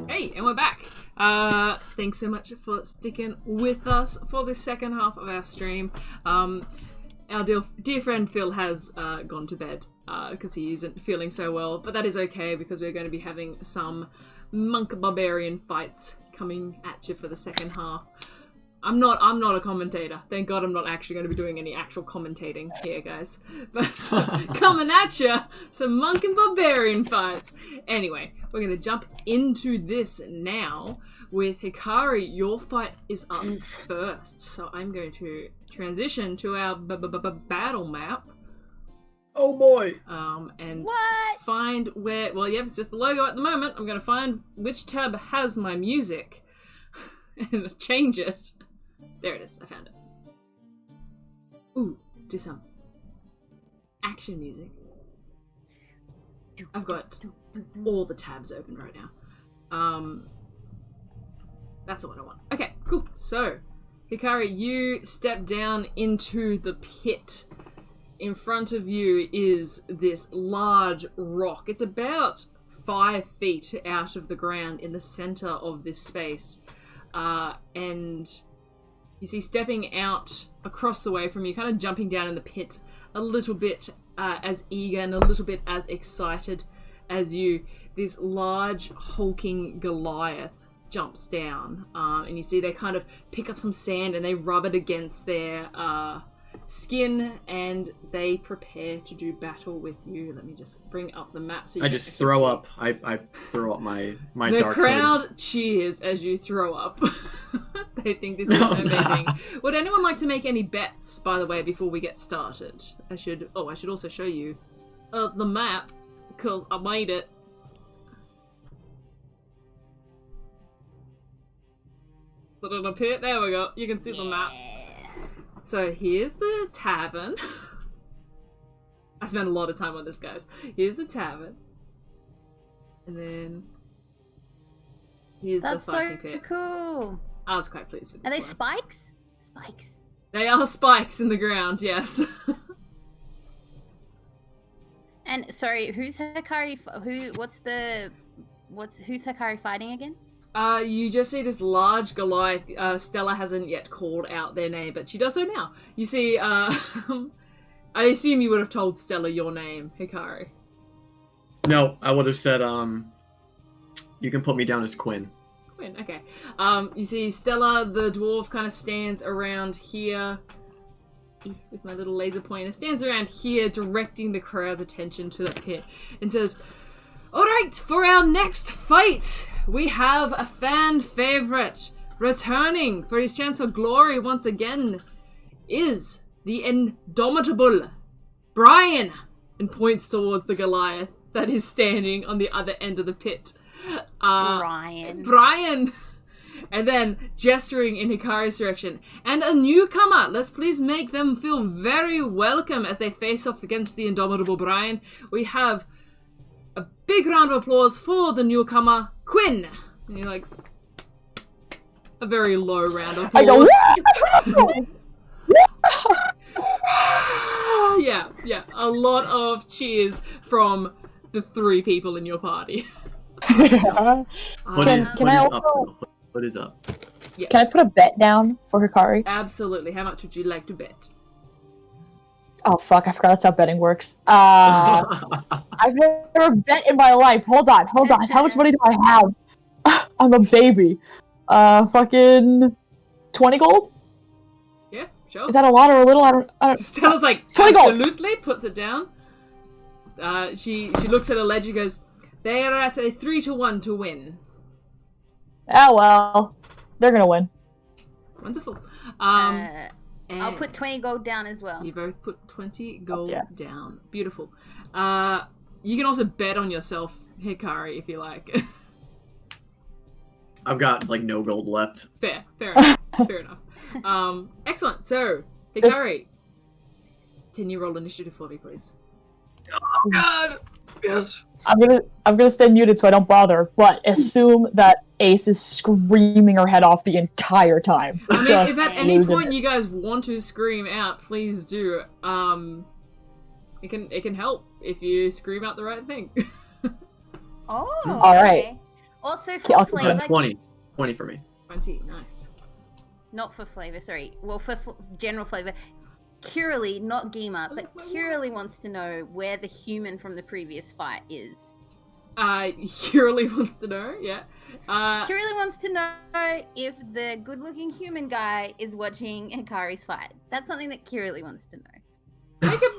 Hey, and we're back. Thanks so much for sticking with us for the second half of our stream. Our dear friend Phil has gone to bed because he isn't feeling so well, but that is okay because we're going to be having some monk barbarian fights coming at you for the second half. I'm not a commentator. Thank God I'm not actually going to be doing any actual commentating here, guys. But coming at you, some monk and barbarian fights. Anyway, we're going to jump into this now with Hikari. Your fight is up first, so I'm going to transition to our battle map. Oh boy. And What? find where. Well, yeah, it's just the logo at the moment. I'm going to find which tab has my music and change it. There it is. I found it. Ooh, do some action music. I've got all the tabs open right now. That's the one I want. Okay, cool. So, Hikari, you step down into the pit. In front of you is this large rock. It's about 5 feet out of the ground in the center of this space. And you see stepping out across the way from you, kind of jumping down in the pit, a little bit as eager and a little bit as excited as you, this large hulking Goliath jumps down. And you see they kind of pick up some sand and they rub it against their skin, and they prepare to do battle with you. Let me just bring up the map so you I can just actually throw see. up. I throw up my The dark crowd cheers as you throw up. They think this is amazing. Would anyone like to make any bets, by the way, before we get started? I should also show you the map, because I made it. Is it up here? There we go. You can see the map. So here's the tavern. I spent a lot of time on this, guys. Here's the tavern. And then here's That's the fighting so pit. cool. I was quite pleased with Are this they one. spikes? Spikes. They are spikes in the ground, yes. And sorry, who's Hikari? Who's Hikari fighting again? You just see this large Goliath. Stella hasn't yet called out their name, but she does so now. You see, I assume you would have told Stella your name, Hikari. No, I would have said, you can put me down as Quinn. Quinn, okay. You see Stella, the dwarf, kind of stands around here with my little laser pointer, stands around here directing the crowd's attention to the pit and says, "Alright, for our next fight, we have a fan favorite returning for his chance for glory once again is the indomitable Brian," and points towards the Goliath that is standing on the other end of the pit. Brian! And then, gesturing in Hikari's direction, "And a newcomer, let's please make them feel very welcome as they face off against the indomitable Brian. We have a big round of applause for the newcomer, Quinn." And you're like, a very low round of applause. I go, Yeah, Yeah. A lot of cheers from the 3 people in your party. What is I up? also- What is up? Can I put a bet down for Hikari? Absolutely. How much would you like to bet? Oh fuck, I forgot that's how betting works. I've never bet in my life. Hold on. How much money do I have? I'm a baby. Fucking 20 gold? Yeah, sure. Is that a lot or a little? I don't. Stella's like, 20 gold. absolutely, puts it down. She looks at a ledger and goes, they are at a 3-1 to win. Ah well, they're gonna win. Wonderful. I'll put 20 gold down as well. You both put 20 gold Yeah. down. Beautiful. You can also bet on yourself, Hikari, if you like. I've got like no gold left. Fair enough. Fair enough. Excellent. So, Hikari, can you roll initiative for me, please? Oh God! Yes. I'm gonna stay muted so I don't bother, but assume that Ace is screaming her head off the entire time. I mean, Just if at any losing point it. you guys want to scream out, please do. It can help if you scream out the right thing. Oh, All right. okay. Also Okay, I'll for keep it. flavor, 20 for me. 20, nice. not for flavor. Sorry. Well, for general flavor. Curly, not Geema, but Curly wants to know where the human from the previous fight is. Hurley wants to know, yeah. Curly wants to know if the good-looking human guy is watching Hikari's fight. That's something that Curly wants to know.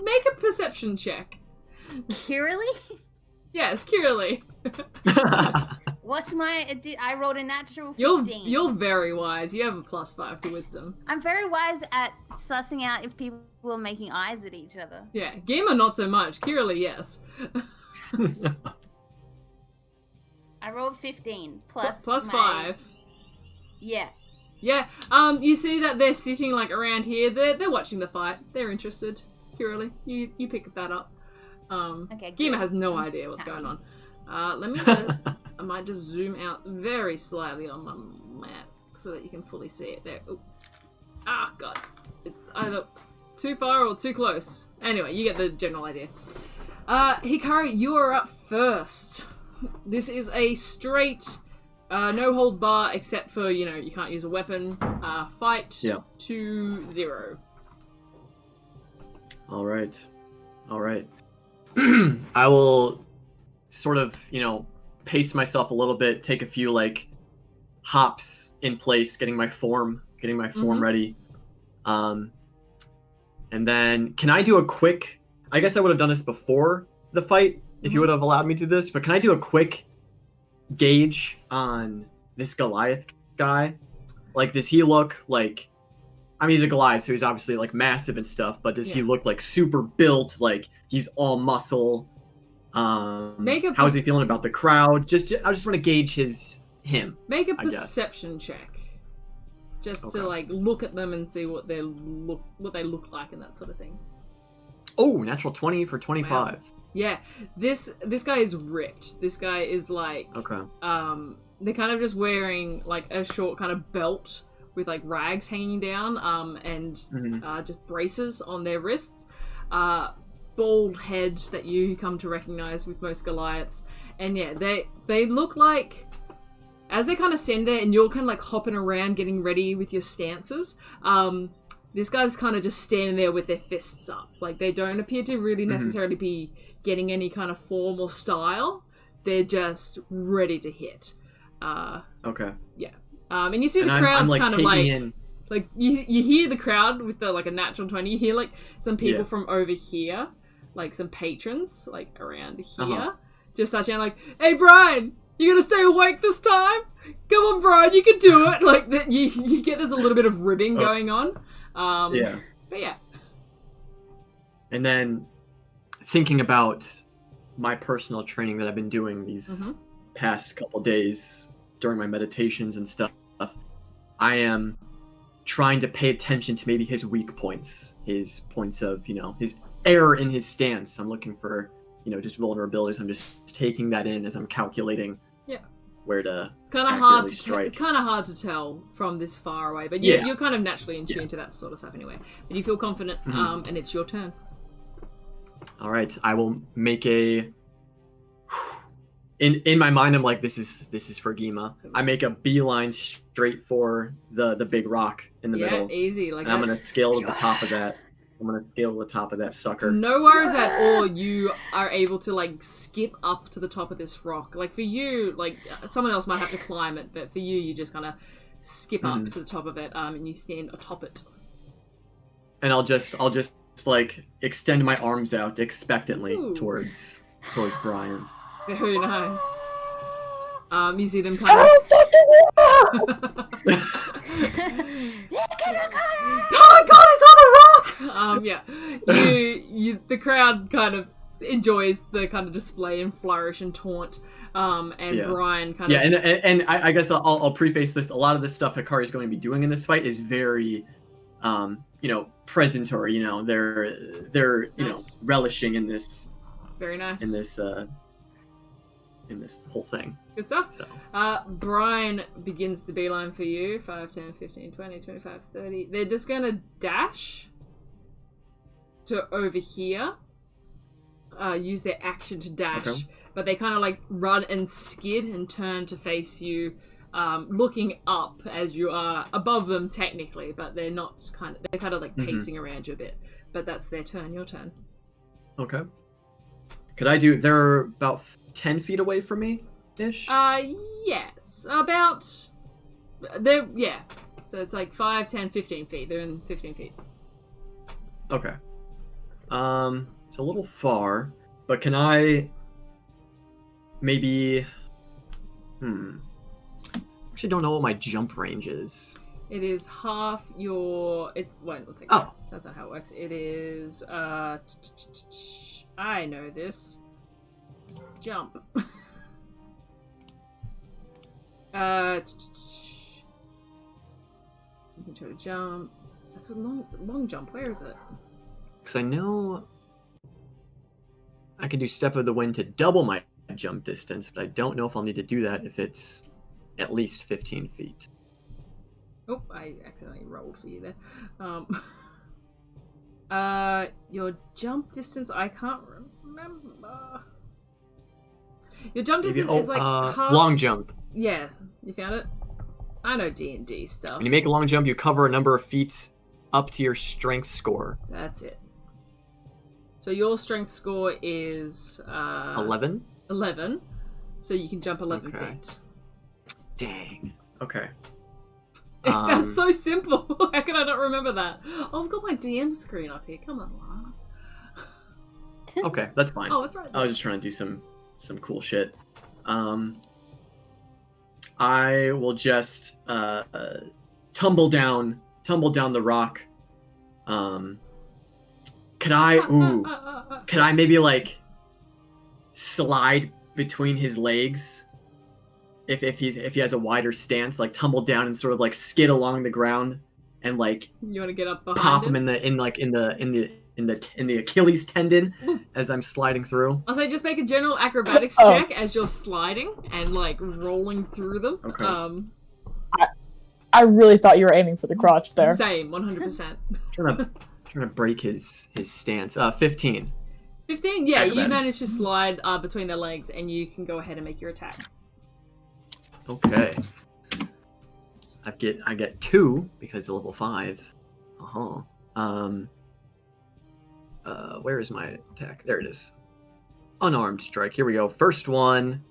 Make a perception check. Curly? Yes, Curly. What's my... I rolled a natural 15. You're very wise. You have a +5 to wisdom. I'm very wise at sussing out if people are making eyes at each other. Yeah, Geema not so much. Curly, yes. I rolled 15 plus Plus my- 5. Yeah. Yeah. You see that they're sitting like around here. They're watching the fight. They're interested. Curly, you pick that up. Okay. Geema good. has no idea what's going on. Let me just... I might just zoom out very slightly on my map so that you can fully see it there. Ooh. Ah, God. It's either too far or too close. Anyway, you get the general idea. Hikari, you are up first. This is a straight, no hold bar, except for, you can't use a weapon, fight 2-0. All right. I will sort of, pace myself a little bit, take a few hops in place, getting my form ready. And then can I do a quick, I guess I would have done this before the fight if you would have allowed me to do this, but can I do a quick gauge on this Goliath guy? Does he look like, I mean, he's a Goliath, so he's obviously massive and stuff, but does he look super built, he's all muscle? How is he feeling about the crowd? I just want to gauge him. Make a perception check. Just to look at them and see what they look like and that sort of thing. Oh, natural 20 for 25. Wow. Yeah. This guy is ripped. This guy is Okay. they're kind of just wearing a short kind of belt with rags hanging down, and just braces on their wrists. Bald heads that you come to recognize with most Goliaths. And yeah, they look like, as they kind of stand there and you're kind of hopping around getting ready with your stances, this guy's kind of just standing there with their fists up. They don't appear to really necessarily be getting any kind of form or style. They're just ready to hit. Okay. Yeah. And you see the crowd's kind of you hear the crowd with the a natural 20. You hear some people from over here, some patrons around here, just touching down "Hey Brian, you gonna stay awake this time? Come on, Brian, you can do it." You get there's a little bit of ribbing going on. Yeah. But yeah. And then thinking about my personal training that I've been doing these past couple days during my meditations and stuff, I am trying to pay attention to maybe his weak points, his points of, his error in his stance. I'm looking for, just vulnerabilities. I'm just taking that in as I'm calculating where to It's kind of hard to tell. It's kind of hard to tell from this far away, but you're kind of naturally in tune to that sort of stuff anyway. But you feel confident, and it's your turn. All right, I will make a. In my mind, I'm like, this is for Geema. I make a beeline straight for the big rock in the middle. Yeah, easy. Like And I'm gonna scale to the top of that. I'm gonna scale to the top of that sucker. No worries at all. You are able to like skip up to the top of this rock. Like for you, like someone else might have to climb it, but for you, you just kind of skip up to the top of it, and you stand atop it. And I'll just like extend my arms out expectantly towards Brian. Very nice. You see them kind of. Oh my god, it's on the rock! Yeah. The crowd kind of enjoys the kind of display and flourish and taunt. Brian kind of. Yeah, and I guess I'll preface this. A lot of the stuff Hikari is going to be doing in this fight is very, presentary. They're Nice. relishing in this. Very nice. In this whole thing. Good stuff. So. Brian begins to beeline for you. 5, 10, 15, 20, 25, 30. They're just going to dash to over here. Use their action to dash. Okay. But they kind of like run and skid and turn to face you, looking up as you are above them technically, but they're not they're kind of like pacing around you a bit. But that's their turn. Your turn. Okay. Could I do... They're about 10 feet away from me, ish? Yes. About... Yeah. So it's like 5, 10, 15 feet. They're in 15 feet. Okay. It's a little far, but can I... Maybe... Actually don't know what my jump range is. It is half your... Wait, let's take Oh. That's not how it works. It is... I know this. Jump. You can try to jump. That's a long jump. Where is it? Because I know I can do Step of the Wind to double my jump distance, but I don't know if I'll need to do that if it's at least 15 feet. Oh, I accidentally rolled for you there. Your jump distance, I can't remember. Your jump distance is like half... Long jump. Yeah, you found it? I know D&D stuff. When you make a long jump, you cover a number of feet up to your strength score. That's it. So your strength score is... 11? 11. So you can jump 11 Okay. feet. Dang. Okay. That's so simple. How can I not remember that? Oh, I've got my DM screen up here. Come on, Lana. Okay, that's fine. Oh, it's right there. I was just trying to do some cool shit. I will just tumble down the rock. Could I maybe like slide between his legs? If he has a wider stance, like tumble down and sort of like skid along the ground and like You want to get up behind pop him? him in the Achilles tendon as I'm sliding through. I'll say just make a general acrobatics check as you're sliding and like rolling through them. Okay. I really thought you were aiming for the crotch there. Same, 100%. Trying to break his stance. 15. 15, yeah, you Acrobatics. manage to slide between their legs and you can go ahead and make your attack. Okay. I get 2 because of level 5. Where is my attack? There it is. Unarmed strike. Here we go. First one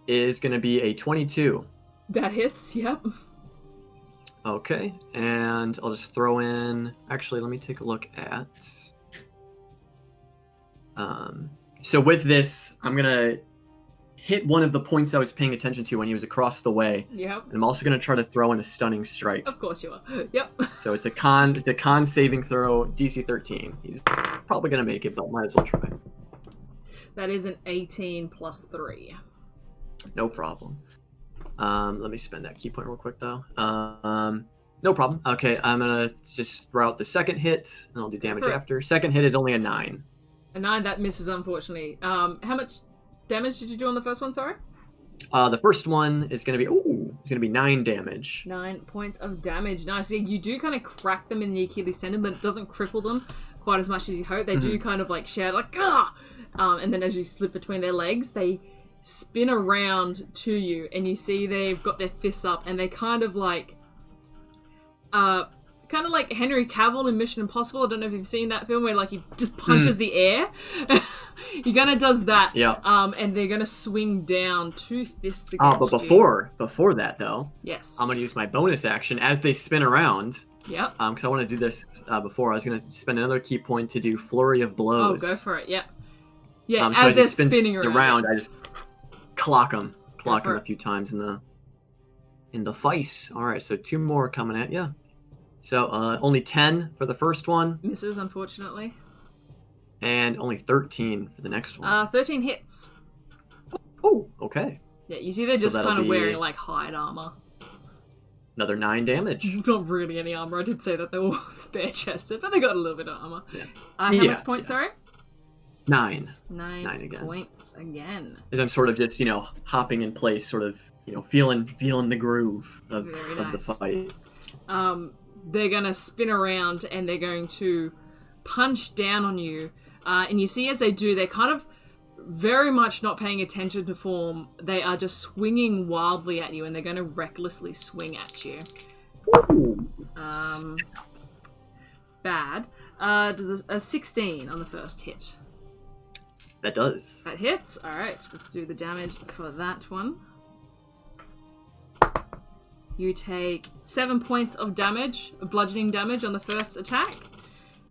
is going to be a 22. That hits, yep. Okay, and I'll just throw in... Actually, let me take a look at... So with this, I'm going to hit one of the points I was paying attention to when he was across the way. Yep. And I'm also going to try to throw in a stunning strike. Of course you are. Yep. So it's a con saving throw, DC 13. He's probably going to make it, but might as well try. That is an 18 plus 3. No problem. Let me spend that key point real quick, though. No problem. Okay, I'm going to just throw out the second hit, and I'll do damage For it. after. Second hit is only a 9. A 9, that misses, unfortunately. How much damage did you do on the first one, sorry? The first one is going to be 9 damage. 9 points of damage. Nice. Yeah, you do kind of crack them in the Achilles tendon, but it doesn't cripple them. quite as much as you hope. They do kind of like shout like "ah," and then as you slip between their legs, they spin around to you, and you see they've got their fists up, and they kind of like Henry Cavill in Mission Impossible. I don't know if you've seen that film where like he just punches the air. He kind of does that. Yeah. And they're gonna swing down 2 fists against but you. before that though, Yes. I'm gonna use my bonus action as they spin around. Yep. Because I want to do this before. I was gonna spend another key point to do Flurry of Oh, Blows. go for it. Yep. Yeah. So as as they're he spins spinning around. I just clock him for a it. few times in the face. All right, so 2 more coming at you. So only 10 for the first one, Misses, unfortunately. and only 13 for the next one. 13 hits. Oh, okay. Yeah, you see they're So just that'll kind of be- wearing like hide armor. Another 9 damage. Not really any armor. I did say that they were bare chested, but they got a little bit of armor. Yeah. How Yeah, much points, yeah. sorry? 9. 9 9 again. points again. As I'm sort of just, hopping in place, sort of, feeling the groove of Very the nice. fight. They're gonna spin around and they're going to punch down on you. And you see as they do, they're kind of very much not paying attention to form. They are just swinging wildly at you, and they're going to recklessly swing at you. Bad. Does a 16 on the first hit. That does. That hits. All right, let's do the damage for that one. You take 7 points of damage, of bludgeoning damage on the first attack.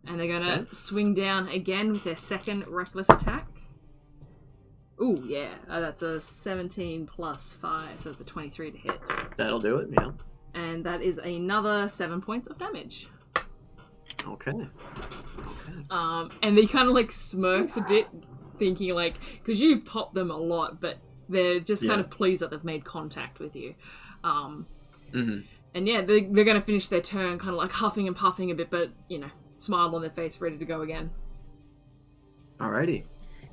And they're going to swing down again with their second reckless attack. Ooh, yeah. That's a 17 plus 5, so that's a 23 to hit. That'll do it, yeah. And that is another 7 points of damage. Okay. And he kind of like smirks a bit, thinking like, because you pop them a lot, but they're just kind of pleased that they've made contact with you. And yeah, they're going to finish their turn kind of like huffing and puffing a bit, but, smile on their face, ready to go again. Alrighty.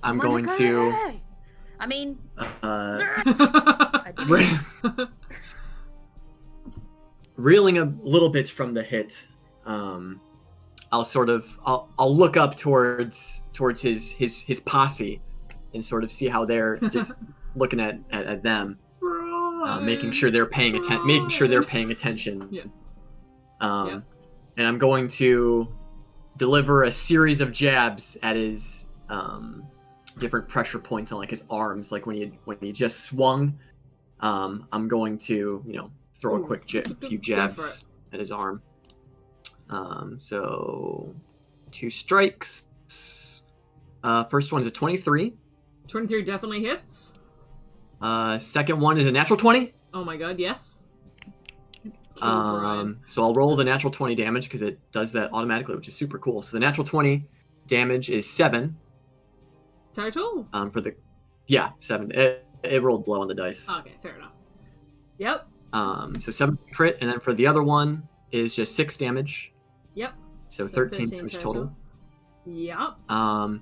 I'm going to... I mean, reeling a little bit from the hit, I'll look up towards his posse and sort of see how they're just looking at them, making sure they're paying attention. Yeah. And I'm going to deliver a series of jabs at his different pressure points on like his arms, like when he just swung. I'm going to throw a few jabs at his arm. So 2 strikes. First one's a 23. 23 definitely hits. Second one is a natural 20. Oh my god, yes. So I'll roll the natural 20 damage because it does that automatically, which is super cool. So the natural 20 damage is 7. Total? 7. It rolled low on the dice. Okay, fair enough. Yep. So 7 crit, and then for the other one is just 6 damage. Yep. So 13 damage total. Yep. And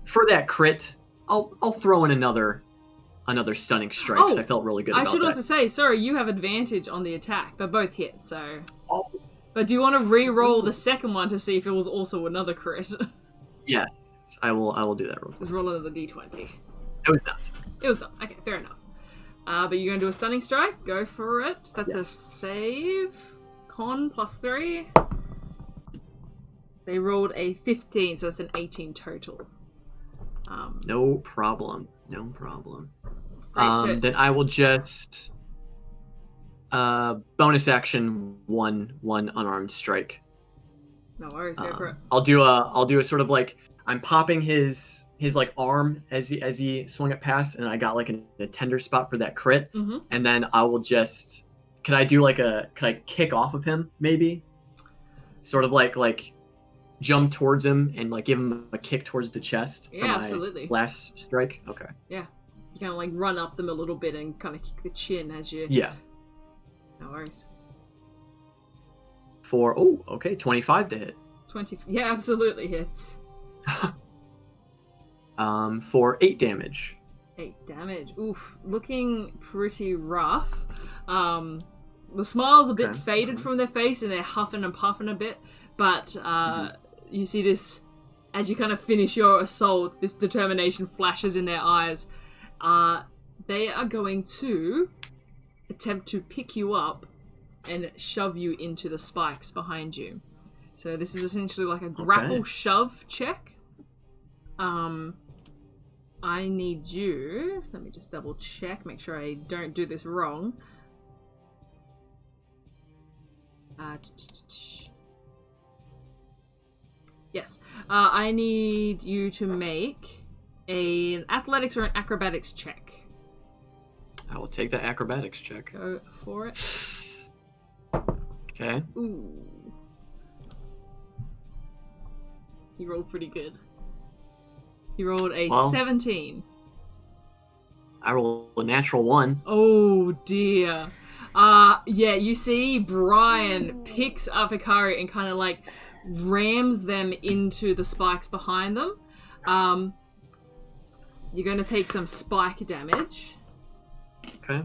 for that crit, I'll throw in another stunning strike. 'Cause I felt really good about I should that. also say, sorry, you have advantage on the attack, but both hit, so... But do you want to re-roll the second one to see if it was also another crit? Yes, I will do that real quick. Just roll another d20. It was not. It was done. Okay, fair enough. But you're going to do a stunning strike? Go for it. That's a Yes. save. Con plus 3. They rolled a 15, so that's an 18 total. No problem. Right, so- Then I will just bonus action one unarmed strike. No worries, go for it. I'll do a sort of like I'm popping his like arm as he swung it past, and I got like a tender spot for that crit, and then I will just can I kick off of him maybe, sort of like jump towards him and like give him a kick towards the chest. Yeah, for my absolutely. Last strike. Okay. Yeah. You kind of like run up them a little bit and kind of kick the chin as you... Yeah. No worries. For 25 to hit. 20... Yeah, absolutely hits. For 8 damage. 8 damage. Oof. Looking pretty rough. The smile's a bit faded from their face and they're huffing and puffing a bit, but you see this as you kind of finish your assault, this determination flashes in their eyes. They are going to attempt to pick you up and shove you into the spikes behind you. So this is essentially like a grapple shove check. I need you... Let me just double check, make sure I don't do this wrong. Yes. I need you to make an athletics or an acrobatics check. I will take the acrobatics check. Go for it. Okay. Ooh. He rolled pretty good. He rolled a 17. I rolled a natural 1. Oh dear. Yeah, you see Brian picks up Hikari and kind of like rams them into the spikes behind them. You're going to take some spike damage. Okay.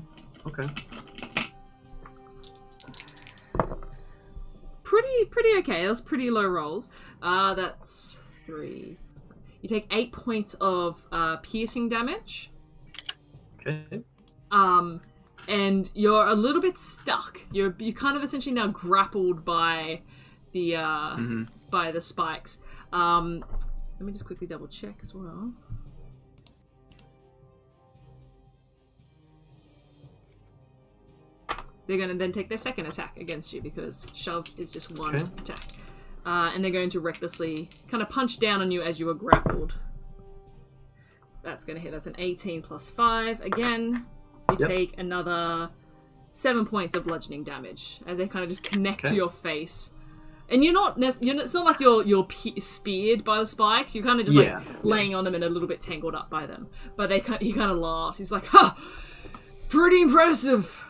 Pretty okay. That was pretty low rolls. That's 3. You take 8 points of piercing damage. Okay. And you're a little bit stuck. You're kind of essentially now grappled by the by the spikes. Let me just quickly double check as well. They're going to then take their second attack against you because shove is just one attack. And they're going to recklessly kind of punch down on you as you are grappled. That's going to hit. That's an 18 plus 5. Again, you take another 7 points of bludgeoning damage as they kind of just connect to your face. And you're not it's not like you're speared by the spikes. You're kind of just laying on them and a little bit tangled up by them. But he kind of laughs. He's like, "Ha! It's pretty impressive.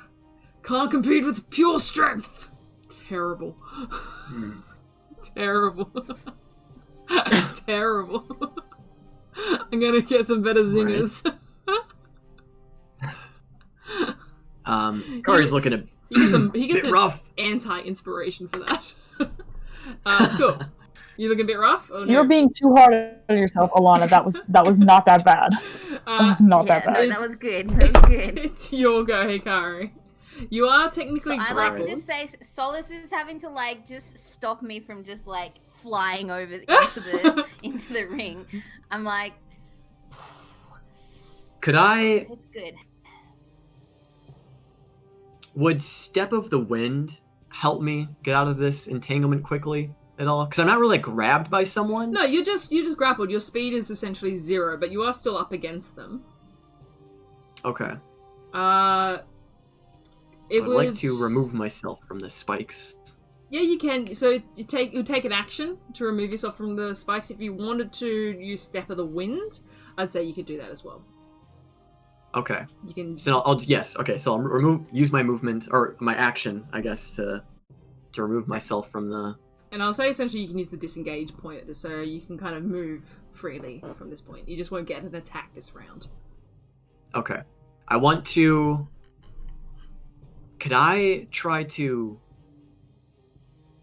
Can't compete with pure strength." Terrible. Terrible. Terrible. I'm gonna get some better zingers. Kari's looking at he gets rough. Anti-inspiration for that. Cool. You looking a bit rough? Oh, no? You're being too hard on yourself, Alana. That was not that bad. That was not that bad. No, that was good. That was good. It's your go, Hikari. You are technically. So I like to just say, Solace is having to like just stop me from just like flying over into the ring. I'm like, could I? It's good. Would Step of the Wind help me get out of this entanglement quickly at all? Because I'm not really grabbed by someone. No, you just grappled. Your speed is essentially 0, but you are still up against them. Okay. I would like to remove myself from the spikes. Yeah, you can. So you take an action to remove yourself from the spikes. If you wanted to use Step of the Wind, I'd say you could do that as well. Okay. You can. So I'll yes. Okay. So I'll use my movement or my action, I guess, to remove myself from the. And I'll say essentially you can use the disengage point at this, so you can kind of move freely from this point. You just won't get an attack this round. Okay. I want to. Could I try to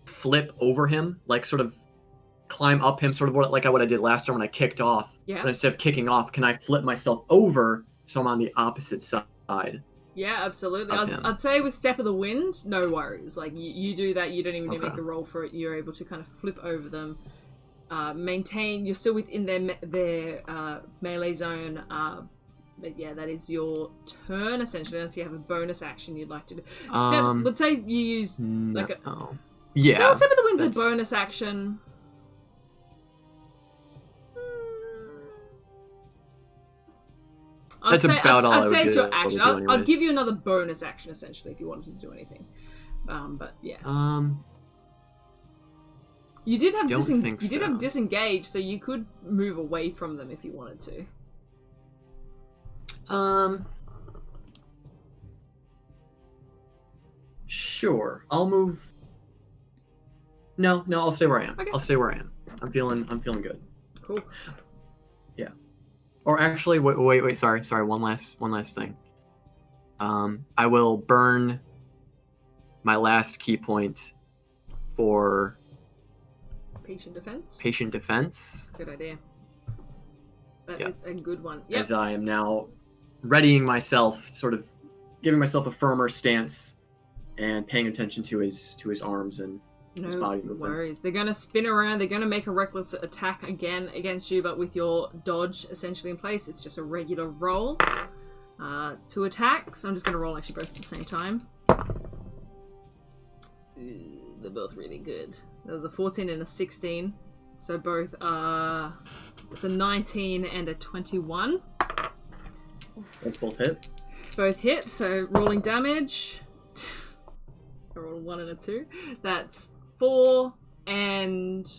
flip over him, like sort of climb up him, sort of like what I did last time when I kicked off? Yeah. But instead of kicking off, can I flip myself over so I'm on the opposite side? Yeah, absolutely. I'd say with Step of the Wind, no worries. Like you do that, you don't even need to make a roll for it. You're able to kind of flip over them, maintain. You're still within their melee zone. But yeah, that is your turn essentially. Unless you have a bonus action you'd like to do. Let's say you use like a. Yeah. So Step of the Wind's a bonus action. I'd say it's your action. I'd give you another bonus action essentially if you wanted to do anything. But yeah. You did have have disengage, so you could move away from them if you wanted to. Sure. I'll move. No, I'll stay where I am. Okay. I'll stay where I am. I'm feeling good. Cool. Yeah. Or actually, wait. Sorry. One last thing. I will burn my last key point for Patient defense. Patient defense. Good idea. That Yeah. is a good one. Yep. As I am now readying myself, sort of giving myself a firmer stance and paying attention to his arms and his body movement. Worries. They're going to spin around. They're going to make a reckless attack again against you, but with your dodge essentially in place. It's just a regular roll. 2 attacks. I'm just going to roll actually both at the same time. They're both really good. There was a 14 and a 16. So both are... It's a 19 and a 21. That's both hit. Both hit, so rolling damage. I rolled a 1 and a 2. That's 4 and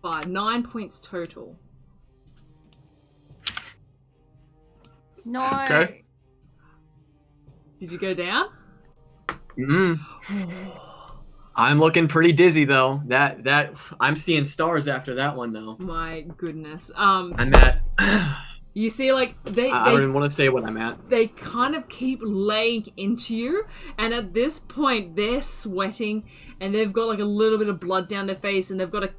5. 9 points total. No. Okay. Did you go down? I'm looking pretty dizzy though. That I'm seeing stars after that one though. My goodness. I'm at. You see, like I don't even want to say what I'm at. They kind of keep laying into you, and at this point they're sweating, and they've got like a little bit of blood down their face, and they've got a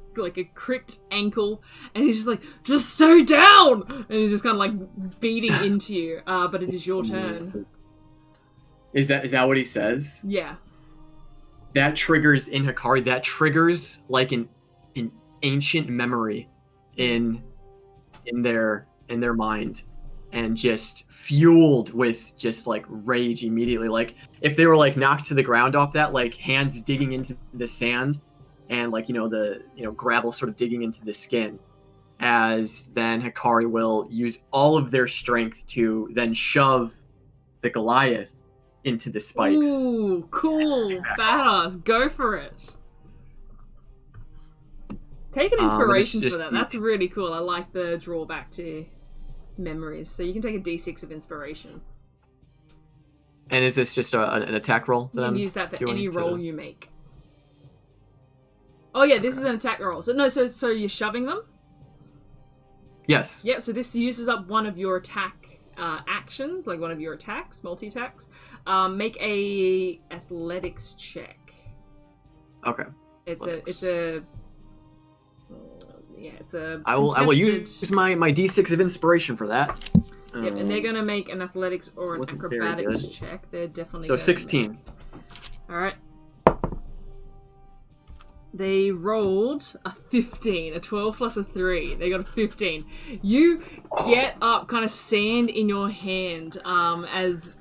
cricked ankle, and he's just like, just stay down, and he's just kind of like beating into you. But it is your turn. Is that what he says? Yeah. That triggers in Hikari. That triggers like an ancient memory in their mind, and just fueled with just like rage immediately. Like if they were like knocked to the ground off that, like hands digging into the sand, and like the gravel sort of digging into the skin. As then Hikari will use all of their strength to then shove the Goliath into the spikes. Ooh, cool, badass, go for it. Take an inspiration for that. That's really cool. I like the drawback to memories. So you can take a d6 of inspiration. And is this just an attack roll? You can use that for any roll you make. Oh yeah, this is an attack roll. So you're shoving them? Yes. Yep, so this uses up one of your attack actions, like one of your attacks, multi-attacks. Make a athletics check. Okay. It's a I will use my d6 of inspiration for that. Yep, and they're gonna make an athletics or an acrobatics check. They're definitely so 16. All right. They rolled a 15, a 12 plus a 3. They got a 15. You get up, kind of sand in your hand, as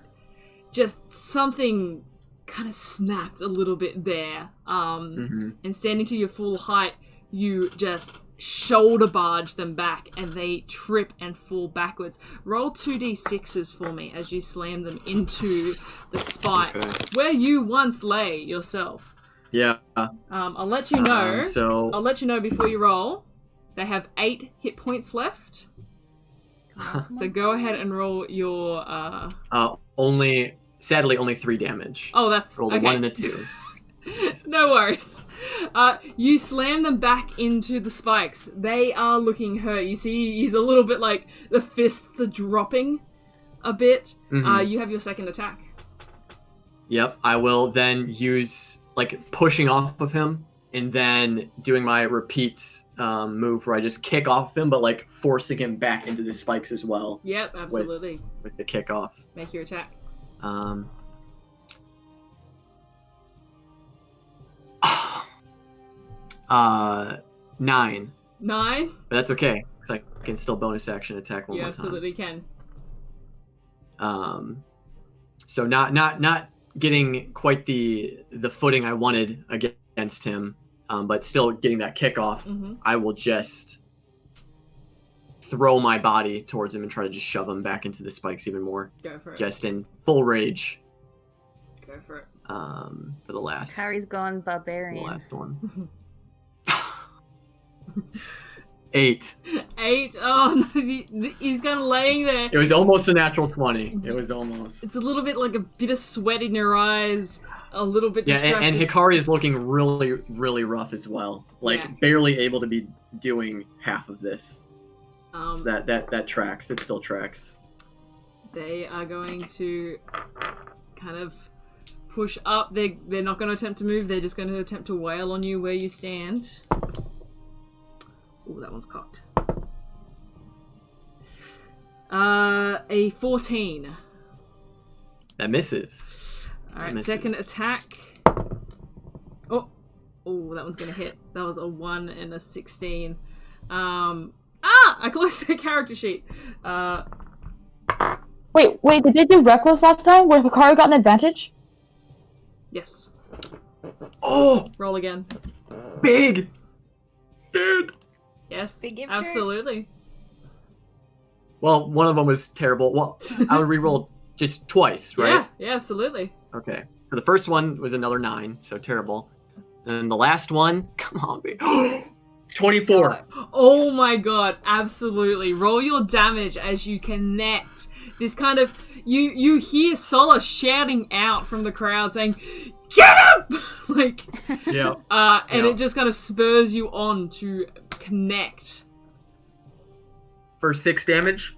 just something kind of snapped a little bit there. And standing to your full height, you just shoulder barge them back, and they trip and fall backwards. Roll 2d6s for me as you slam them into the spikes where you once lay yourself. Yeah. I'll let you know. I'll let you know before you roll. They have 8 hit points left. So go ahead and roll your. Sadly, only 3 damage. Oh, that's rolled okay. a 1 and a 2. No worries. You slam them back into the spikes. They are looking hurt. You see, he's a little bit like the fists are dropping a bit. You have your second attack. Yep, I will then use like pushing off of him, and then doing my repeat move where I just kick off him, but like forcing him back into the spikes as well. Yep, absolutely. With the kick off. Make your attack. 9. 9? But that's okay, because I can still bonus action attack one more time. You absolutely can. So not getting quite the footing I wanted against him, but still getting that kickoff. I will just throw my body towards him and try to just shove him back into the spikes even more. Go for it. Just in full rage. Go for it. For the last. Harry's gone barbarian. The last one. 8. 8. Oh no, he's kind of laying there. It was almost a natural 20. It was almost. It's a little bit like a bit of sweat in your eyes, a little bit distracted. And Hikari is looking really, really rough as well. Like barely able to be doing half of this. So that tracks. It still tracks. They are going to kind of push up. They're not going to attempt to move. They're just going to attempt to wail on you where you stand. Ooh, that one's cocked. A 14. That misses. Alright, misses. second attack. Oh, that one's gonna hit. That was a 1 and a 16. I closed the character sheet. Wait, did they do reckless last time? Where Hikari got an advantage? Yes. Oh, Roll again. big, dude. Yes, Big gift absolutely. Well, one of them was terrible. Well, I would re-roll just twice, right? Yeah, absolutely. Okay. So the first one was another 9, so terrible. And the last one, come on, baby. 24. Oh my god, absolutely. Roll your damage as you connect. This kind of you hear Solace shouting out from the crowd saying, "Get him!" like Yeah. and it just kind of spurs you on to connect. For 6 damage.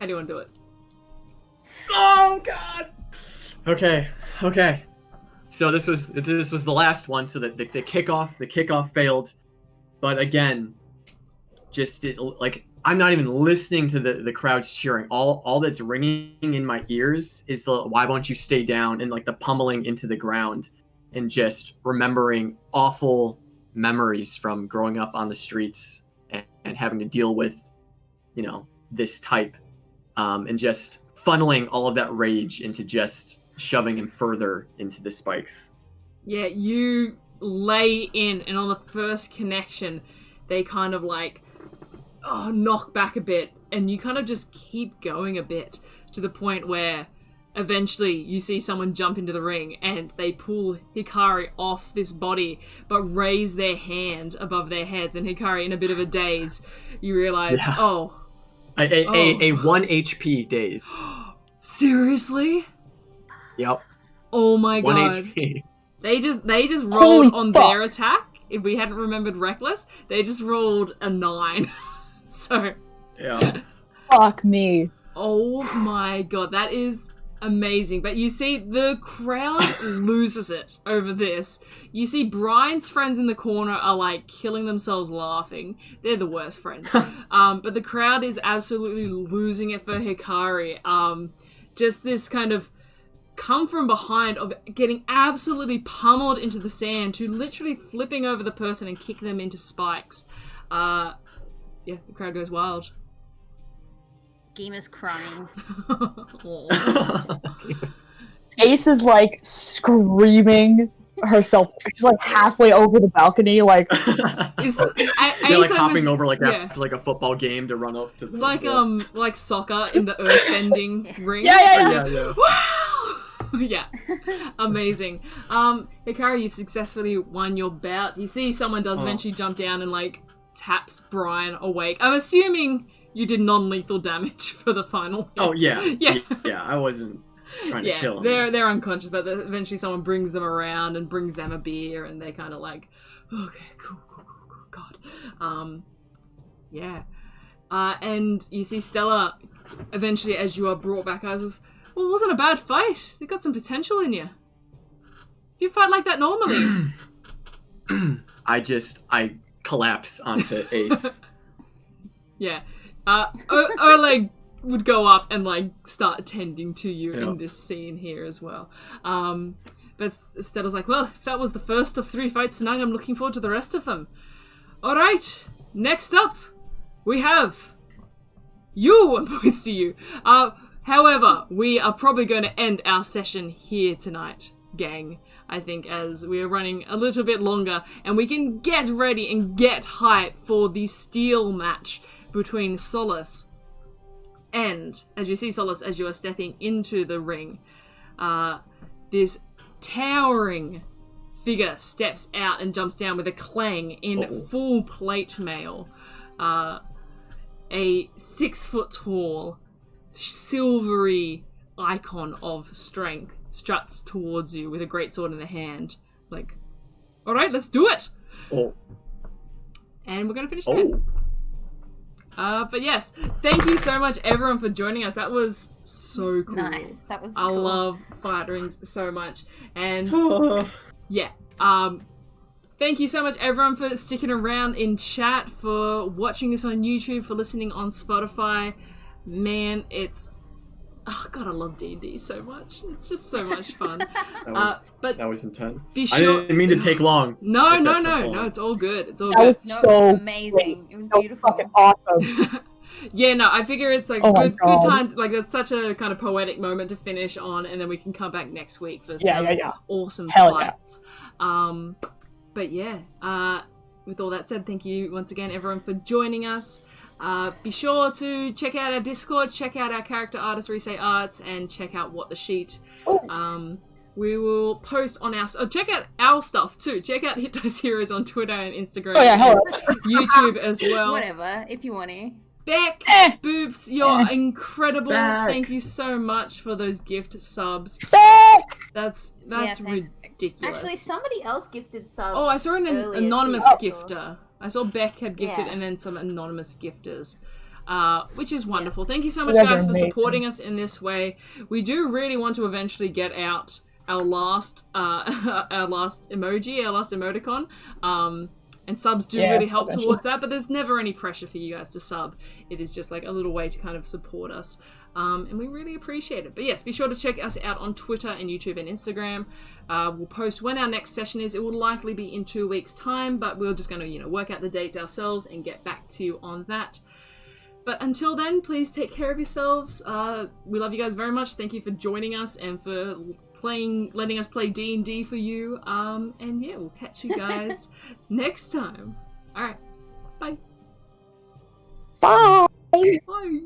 How do you want to do it? Oh god. Okay. So this was the last one. So that the kickoff failed, but again, like I'm not even listening to the crowds cheering. All that's ringing in my ears is the "Why won't you stay down?" and like the pummeling into the ground, and just remembering awful memories from growing up on the streets and having to deal with, this type, and just funneling all of that rage into just shoving him further into the spikes. Yeah, you lay in, and on the first connection, they kind of like knock back a bit, and you kind of just keep going a bit to the point where eventually you see someone jump into the ring and they pull Hikari off this body but raise their hand above their heads, and Hikari, in a bit of a daze, you realize, Yeah. a 1 HP daze. Seriously? Yep. Oh my 1 god. HP. They just rolled Holy on fuck. their attack. If we hadn't remembered Reckless, they just rolled a 9. So, Yeah. Fuck me. oh my god, that is amazing. But you see, the crowd loses it over this. You see Brian's friends in the corner are like killing themselves laughing. They're the worst friends. But the crowd is absolutely losing it for Hikari. Just this kind of come from behind of getting absolutely pummeled into the sand to literally flipping over the person and kicking them into spikes. Yeah, the crowd goes wild. Geema's crying. Aw. Ace is like screaming herself. She's like halfway over the balcony, like Is They're like hopping over like yeah. after like a football game to run up to It's like soccer in the earth-bending ring. Yeah. yeah. Wow! Yeah. Amazing. Hikari, you've successfully won your bout. You see someone does eventually jump down and like taps Brian awake. I'm assuming you did non-lethal damage for the final hit. Oh yeah. Yeah. Yeah, I wasn't trying to kill him. They're unconscious, but eventually someone brings them around and brings them a beer, and they kind of like, okay, cool, God. Yeah. And you see Stella, eventually, as you are brought back, says, well, it wasn't a bad fight. They got some potential in you. Do you fight like that normally? I collapse onto Ace. Yeah. Oleg would go up and like start tending to you in this scene here as well. But Stella's like, well, if that was the first of 3 fights tonight, I'm looking forward to the rest of them. All right, next up, we have you, and points to you. However, we are probably going to end our session here tonight, gang. I think, as we are running a little bit longer, and we can get ready and get hype for the steel match between Solace and, as you see Solace as you are stepping into the ring, this towering figure steps out and jumps down with a clang in full plate mail. A 6 foot tall, silvery icon of strength struts towards you with a greatsword in the hand. Like, all right, let's do it. Oh. And we're gonna finish there. But yes, thank you so much everyone for joining us. That was so cool. Nice. That was I cool. love fight rings so much. And yeah, thank you so much, everyone, for sticking around in chat, for watching this on YouTube, for listening on Spotify. Man, it's... Oh, God, I love D&D so much. It's just so much fun. That was intense. Be I sure- didn't mean to take long. No, If no, that took no, long. no, it's all good. It's all That good. was No, it so was amazing. It was so beautiful. fucking awesome. Yeah, no, I figure it's like Oh my good God. time. Like, it's such a kind of poetic moment to finish on, and then we can come back next week for some Yeah. awesome Hell yeah. fights. But yeah, with all that said, thank you once again, everyone, for joining us. Be sure to check out our Discord, check out our character artist Resay Arts, and check out What the Sheet. We will post on our... Oh, check out our stuff too. Check out Hit Dice Heroes on Twitter and Instagram. Oh yeah, hello. and YouTube as well. Whatever, if you want to. Beck, Eh. Boobs, you're incredible. Beck. Thank you so much for those gift subs. Beck! That's thanks, Beck. ridiculous. Actually, somebody else gifted subs. Oh, I saw an earlier anonymous too. gifter. I saw Beck had gifted, Yeah. and then some anonymous gifters, which is wonderful. Thank you so much, You guys guys, are for amazing. supporting us in this way. We do really want to eventually get out our last emoji, our last emoticon. And subs do Yeah, really help eventually. towards that, but there's never any pressure for you guys to sub. It is just like a little way to kind of support us. And we really appreciate it. But yes, be sure to check us out on Twitter and YouTube and Instagram. We'll post when our next session is. It will likely be in 2 weeks' time, but we're just going to, work out the dates ourselves and get back to you on that. But until then, please take care of yourselves. We love you guys very much. Thank you for joining us and for letting us play D&D for you. And yeah, we'll catch you guys next time. All right. Bye. Bye! Bye.